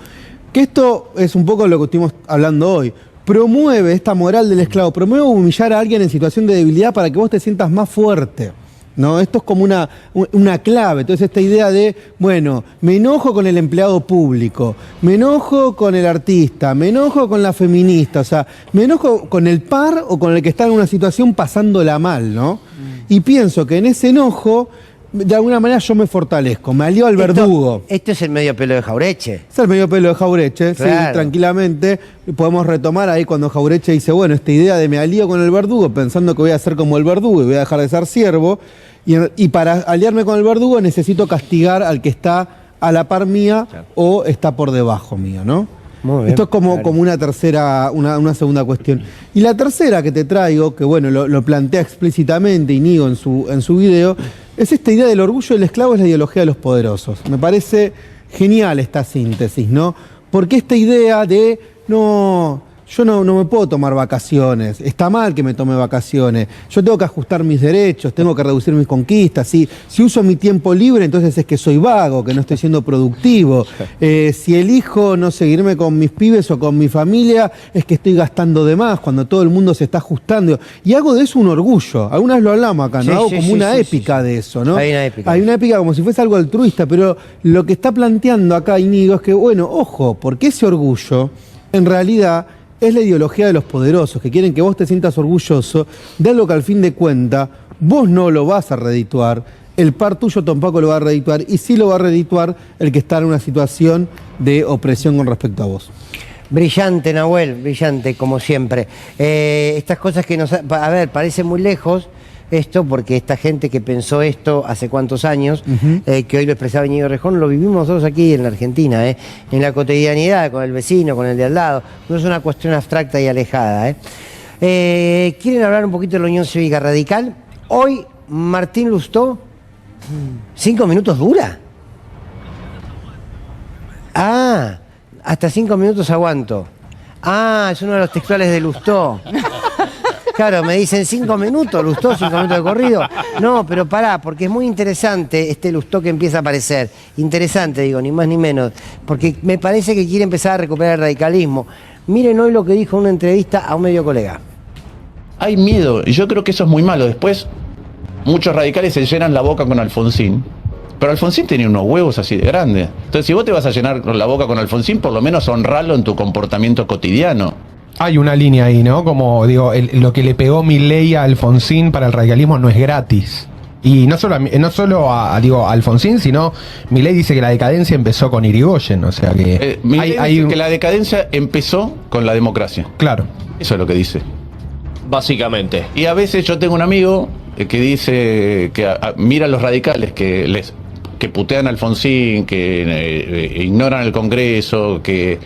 que esto es un poco lo que estuvimos hablando hoy. Promueve esta moral del esclavo, promueve humillar a alguien en situación de debilidad para que vos te sientas más fuerte. ¿No? Esto es como una clave. Entonces esta idea de, bueno, me enojo con el empleado público, me enojo con el artista, me enojo con la feminista, o sea, me enojo con el par o con el que está en una situación pasándola mal, ¿no? Y pienso que en ese enojo, de alguna manera yo me fortalezco, me alío al verdugo. Esto es el medio pelo de Jauretche. Es el medio pelo de Jauretche, claro. Sí, tranquilamente. Podemos retomar ahí cuando Jauretche dice, bueno, esta idea de me alío con el verdugo pensando que voy a ser como el verdugo y voy a dejar de ser siervo. Y para aliarme con el verdugo necesito castigar al que está a la par mía, claro, o está por debajo mío, ¿no? Muy bien, esto es como una tercera, una segunda cuestión. Y la tercera que te traigo, que bueno, lo plantea explícitamente Íñigo en su video, es esta idea del orgullo del esclavo es la ideología de los poderosos. Me parece genial esta síntesis, ¿no? Porque esta idea de, yo no me puedo tomar vacaciones, está mal que me tome vacaciones, yo tengo que ajustar mis derechos, tengo que reducir mis conquistas, si uso mi tiempo libre entonces es que soy vago, que no estoy siendo productivo, si elijo no seguirme con mis pibes o con mi familia es que estoy gastando de más cuando todo el mundo se está ajustando y hago de eso un orgullo, algunas lo hablamos acá, ¿no? Hago como una épica de eso, ¿no? Hay una épica como si fuese algo altruista, pero lo que está planteando acá Íñigo es que, bueno, ojo, porque ese orgullo en realidad es la ideología de los poderosos, que quieren que vos te sientas orgulloso de algo que al fin de cuentas vos no lo vas a redituar, el par tuyo tampoco lo va a redituar, y sí lo va a redituar el que está en una situación de opresión con respecto a vos. Brillante, Nahuel, brillante, como siempre. Estas cosas que a ver, parece muy lejos esto, porque esta gente que pensó esto hace cuántos años, que hoy lo expresaba Íñigo Errejón, lo vivimos nosotros aquí en la Argentina, en la cotidianidad, con el vecino, con el de al lado. No es una cuestión abstracta y alejada. ¿Quieren hablar un poquito de la Unión Cívica Radical? Hoy, Martín Lustó, 5 minutos dura. Ah, hasta 5 minutos aguanto. Ah, es uno de los textuales de Lustó. Claro, me dicen 5 minutos, Lustó, 5 minutos de corrido. No, pero pará, porque es muy interesante este Lustó que empieza a aparecer. Interesante, digo, ni más ni menos. Porque me parece que quiere empezar a recuperar el radicalismo. Miren hoy lo que dijo en una entrevista a un medio colega. Hay miedo, y yo creo que eso es muy malo. Después, muchos radicales se llenan la boca con Alfonsín. Pero Alfonsín tenía unos huevos así de grandes. Entonces, si vos te vas a llenar la boca con Alfonsín, por lo menos honralo en tu comportamiento cotidiano. Hay una línea ahí, ¿no? Como digo, lo que le pegó Milei a Alfonsín para el radicalismo no es gratis. Y no solo a Alfonsín, sino Milei dice que la decadencia empezó con Irigoyen, o sea que... Milei dice que la decadencia empezó con la democracia. Claro. Eso es lo que dice. básicamente. Y a veces yo tengo un amigo que dice que mira a los radicales que putean a Alfonsín, que ignoran el Congreso, que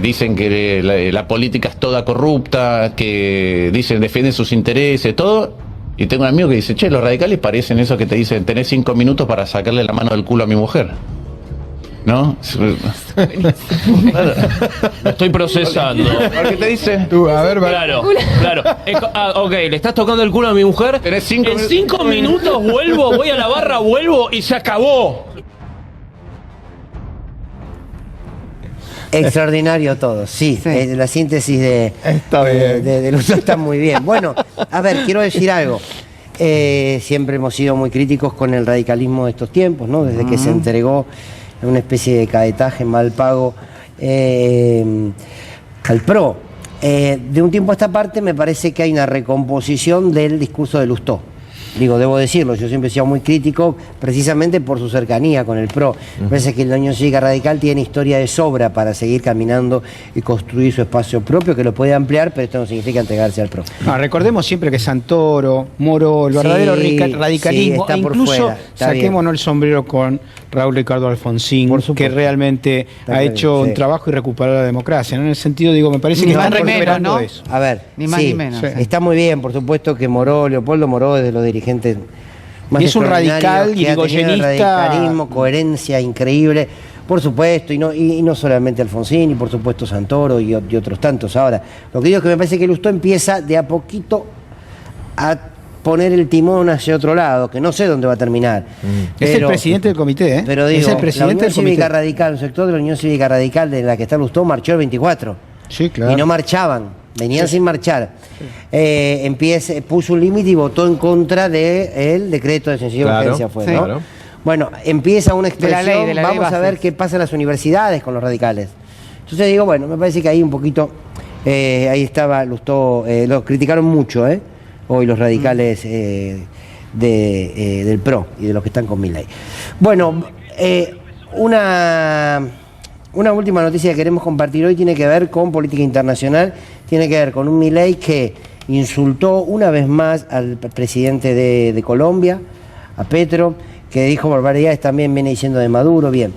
dicen que la política es toda corrupta, que dicen defienden sus intereses, todo. Y tengo un amigo que dice, che, los radicales parecen eso que te dicen, tenés 5 minutos para sacarle la mano del culo a mi mujer. ¿No? Lo estoy procesando. ¿Qué te dice? Tú, a ver, claro. Ok, le estás tocando el culo a mi mujer. Tenés 5 en 5 minutos vuelvo, voy a la barra, vuelvo y se acabó. Extraordinario todo, sí. La síntesis de Lustó está muy bien. Bueno, a ver, quiero decir algo. Siempre hemos sido muy críticos con el radicalismo de estos tiempos, ¿no? Desde que se entregó una especie de cadetaje mal pago al PRO. De un tiempo a esta parte me parece que hay una recomposición del discurso de Lustó. Digo, debo decirlo, yo siempre he sido muy crítico precisamente por su cercanía con el PRO. Me parece que la Unión Cívica Radical tiene historia de sobra para seguir caminando y construir su espacio propio, que lo puede ampliar, pero esto no significa entregarse al PRO. No, recordemos siempre que Santoro, Moro, el verdadero radicalismo, está e por incluso fuera, está saquémonos el sombrero con Raúl Ricardo Alfonsín, que realmente ha hecho un trabajo y recuperado la democracia, ¿no? En el sentido, digo, me parece que están recuperando eso. A ver, Ni más ni menos. Está muy bien, por supuesto que Leopoldo Moró, desde los dirigentes más y es un radical y irigoyenista, radicalismo, coherencia increíble, por supuesto, y no solamente Alfonsín, y por supuesto Santoro y otros tantos. Ahora, lo que digo es que me parece que Lustó empieza de a poquito a poner el timón hacia otro lado, que no sé dónde va a terminar. Es el presidente del comité, Pero digo, es el presidente la Unión Cívica Radical, el sector de la Unión Cívica Radical de la que está Lustó marchó el 24. Sí, claro. Y no marchaban, venían sin marchar. Puso un límite y votó en contra del decreto de sencilla urgencia. ¿No? Claro. Bueno, empieza una expresión, de la ley vamos a ver qué pasa en las universidades con los radicales. Entonces digo, bueno, me parece que ahí un poquito, ahí estaba Lustó, lo criticaron mucho, hoy los radicales del PRO y de los que están con Milei. Bueno, una última noticia que queremos compartir hoy tiene que ver con política internacional, tiene que ver con un Milei que insultó una vez más al presidente de Colombia, a Petro, que dijo barbaridades, también viene diciendo de Maduro, bien.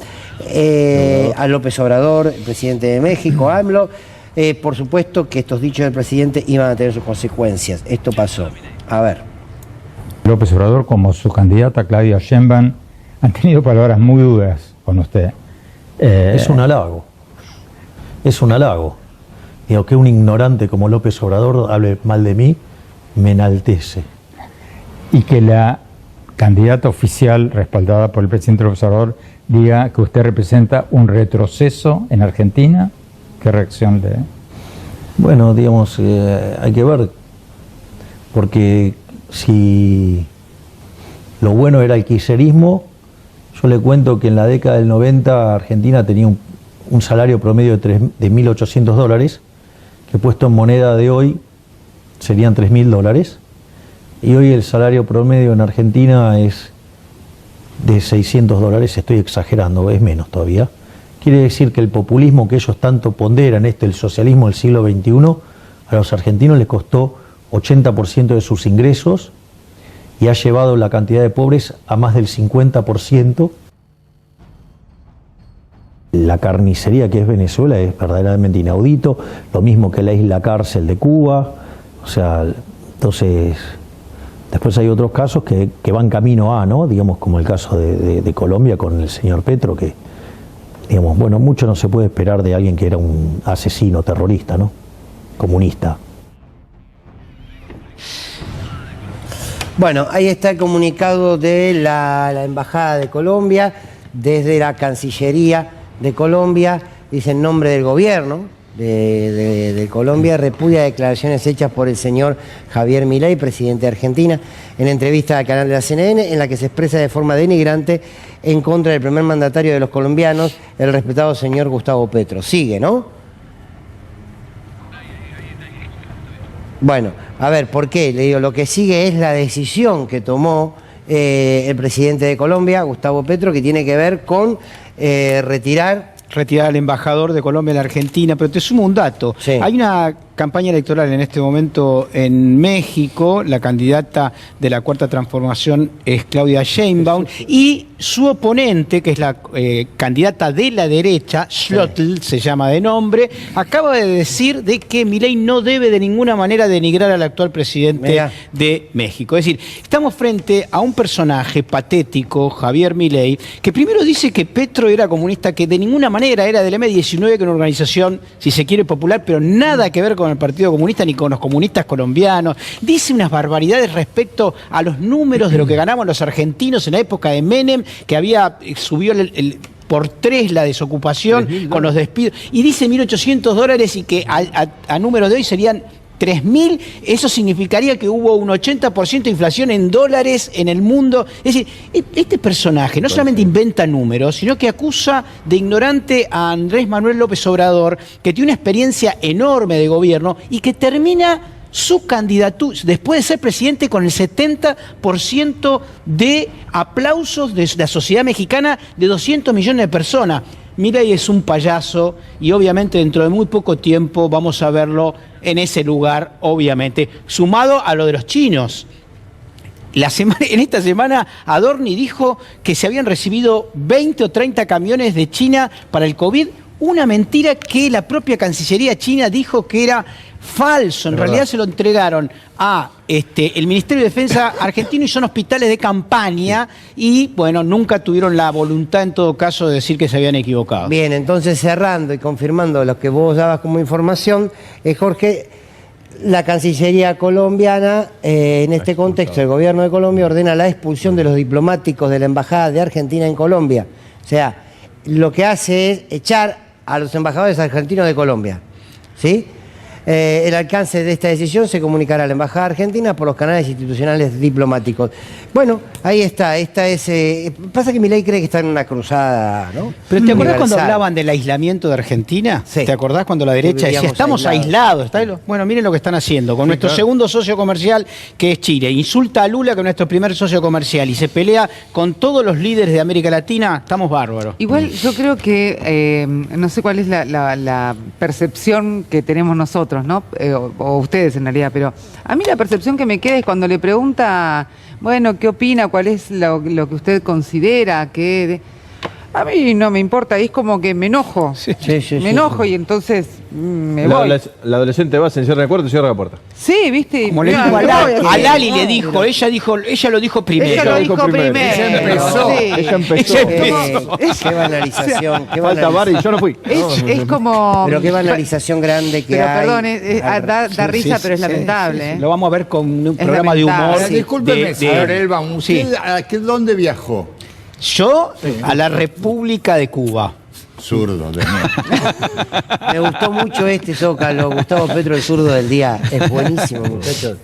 A López Obrador, el presidente de México, AMLO. Por supuesto que estos dichos del presidente iban a tener sus consecuencias. Esto pasó. A ver. López Obrador, como su candidata Claudia Sheinbaum, han tenido palabras muy duras con usted. Es un halago. Es un halago. Digo, que un ignorante como López Obrador hable mal de mí, me enaltece. Y que la candidata oficial respaldada por el presidente López Obrador diga que usted representa un retroceso en Argentina. ¿Qué reacción le...? Bueno, digamos, hay que ver, porque si lo bueno era el kirchnerismo, yo le cuento que en la década del 90 Argentina tenía un salario promedio de $1.800, que puesto en moneda de hoy serían $3.000, y hoy el salario promedio en Argentina es de $600, estoy exagerando, es menos todavía. Quiere decir que el populismo que ellos tanto ponderan, el socialismo del siglo XXI, a los argentinos les costó 80% de sus ingresos y ha llevado la cantidad de pobres a más del 50%. La carnicería que es Venezuela es verdaderamente inaudito, lo mismo que la isla cárcel de Cuba. O sea, entonces, después hay otros casos que van camino a, ¿no? Digamos, como el caso de Colombia con el señor Petro, que, digamos, bueno, mucho no se puede esperar de alguien que era un asesino terrorista, ¿no? Comunista. Bueno, ahí está el comunicado de la Embajada de Colombia, desde la Cancillería de Colombia, dice en nombre del gobierno de Colombia, repudia declaraciones hechas por el señor Javier Milei, presidente de Argentina, en entrevista al canal de la CNN, en la que se expresa de forma denigrante en contra del primer mandatario de los colombianos, el respetado señor Gustavo Petro. Sigue, ¿no? Bueno, a ver, ¿por qué? Le digo, lo que sigue es la decisión que tomó el presidente de Colombia, Gustavo Petro, que tiene que ver con retirar retirar al embajador de Colombia en la Argentina, pero te sumo un dato. Sí. Hay una campaña electoral en este momento en México, la candidata de la Cuarta Transformación es Claudia Sheinbaum, y su oponente, que es la candidata de la derecha, Schlottl, se llama de nombre, acaba de decir de que Milei no debe de ninguna manera denigrar al actual presidente de México. Es decir, estamos frente a un personaje patético, Javier Milei, que primero dice que Petro era comunista, que de ninguna manera era del M19, que era una organización, si se quiere, popular, pero nada que ver con el Partido Comunista ni con los comunistas colombianos. Dice unas barbaridades respecto a los números de lo que ganamos los argentinos en la época de Menem, que había subió por 3 la desocupación con los despidos, y dice $1.800 y que a número de hoy serían 3.000, eso significaría que hubo un 80% de inflación en dólares en el mundo. Es decir, este personaje no solamente inventa números, sino que acusa de ignorante a Andrés Manuel López Obrador, que tiene una experiencia enorme de gobierno y que termina su candidatura, después de ser presidente, con el 70% de aplausos de la sociedad mexicana, de 200 millones de personas. Milei es un payaso y obviamente dentro de muy poco tiempo vamos a verlo en ese lugar, obviamente, sumado a lo de los chinos. En esta semana Adorni dijo que se habían recibido 20 o 30 camiones de China para el COVID, una mentira que la propia Cancillería china dijo que era falso. En realidad se lo entregaron a el Ministerio de Defensa argentino y son hospitales de campaña y, bueno, nunca tuvieron la voluntad en todo caso de decir que se habían equivocado. Bien, entonces cerrando y confirmando lo que vos dabas como información, Jorge, la Cancillería colombiana, en este contexto, el gobierno de Colombia ordena la expulsión de los diplomáticos de la Embajada de Argentina en Colombia. O sea, lo que hace es echar a los embajadores argentinos de Colombia, ¿sí? El alcance de esta decisión se comunicará a la Embajada Argentina por los canales institucionales diplomáticos. Bueno, ahí está. Pasa que Milei cree que está en una cruzada, ¿no? Pero ¿te acordás cuando hablaban del aislamiento de Argentina? Sí. ¿Te acordás cuando la derecha decía, estamos aislados? Bueno, miren lo que están haciendo con nuestro segundo socio comercial, que es Chile. Insulta a Lula, que es nuestro primer socio comercial, y se pelea con todos los líderes de América Latina. Estamos bárbaros. Igual yo creo que, no sé cuál es la percepción que tenemos nosotros, ¿no? O ustedes en realidad, pero a mí la percepción que me queda es cuando le pregunta, bueno, ¿qué opina? ¿Cuál es lo que usted considera? A mí no me importa, es como que me enojo. Me enojo y entonces me voy. La adolescente va, se encierra en el cuarto y cierra la puerta. Sí, ¿viste? Como le dijo a Lali, le dijo, ella lo dijo primero. Ella lo dijo primero. Ella empezó. Qué banalización. Falta Bar y yo no fui. Es como... Pero qué banalización grande que hay. Perdón, da risa, pero es lamentable. Lo vamos a ver con un programa de humor. Discúlpeme, señor Elbaum, ¿usted dónde viajó? Yo a la República de Cuba. Zurdo, de Me gustó mucho Zócalo, Gustavo Petro, el zurdo del día. Es buenísimo, muchachos.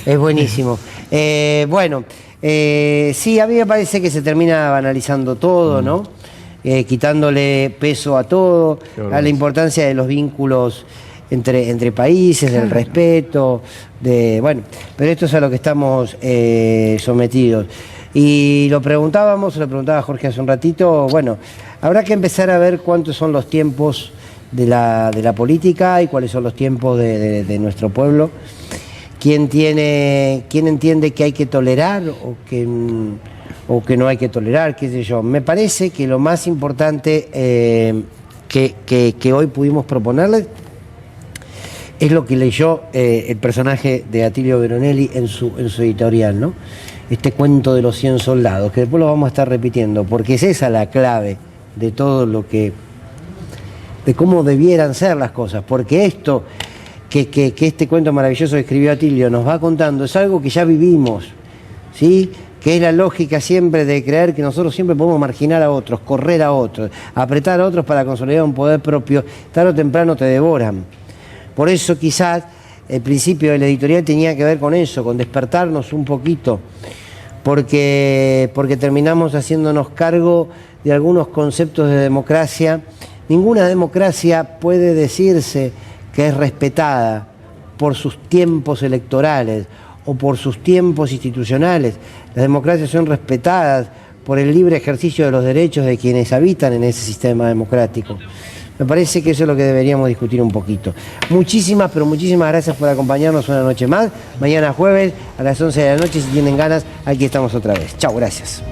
Es buenísimo. Sí, a mí me parece que se termina banalizando todo, ¿no? Quitándole peso a todo, a la importancia de los vínculos entre países, del respeto, pero esto es a lo que estamos sometidos. Y lo preguntaba Jorge hace un ratito, bueno, habrá que empezar a ver cuántos son los tiempos de la política y cuáles son los tiempos de nuestro pueblo. ¿Quién entiende que hay que tolerar o que no hay que tolerar? ¿Qué sé yo? Me parece que lo más importante que hoy pudimos proponerles es lo que leyó el personaje de Atilio Veronelli en su editorial, ¿no? Este cuento de los 100 soldados, que después lo vamos a estar repitiendo, porque es esa la clave de todo de cómo debieran ser las cosas, porque esto, que este cuento maravilloso que escribió Atilio nos va contando, es algo que ya vivimos, ¿sí? Que es la lógica siempre de creer que nosotros siempre podemos marginar a otros, correr a otros, apretar a otros para consolidar un poder propio, tarde o temprano te devoran. Por eso quizás el principio de la editorial tenía que ver con eso, con despertarnos un poquito, porque terminamos haciéndonos cargo de algunos conceptos de democracia. Ninguna democracia puede decirse que es respetada por sus tiempos electorales o por sus tiempos institucionales. Las democracias son respetadas por el libre ejercicio de los derechos de quienes habitan en ese sistema democrático. Me parece que eso es lo que deberíamos discutir un poquito. Muchísimas, pero muchísimas gracias por acompañarnos una noche más. Mañana jueves a las 11 de la noche, si tienen ganas, aquí estamos otra vez. Chau, gracias.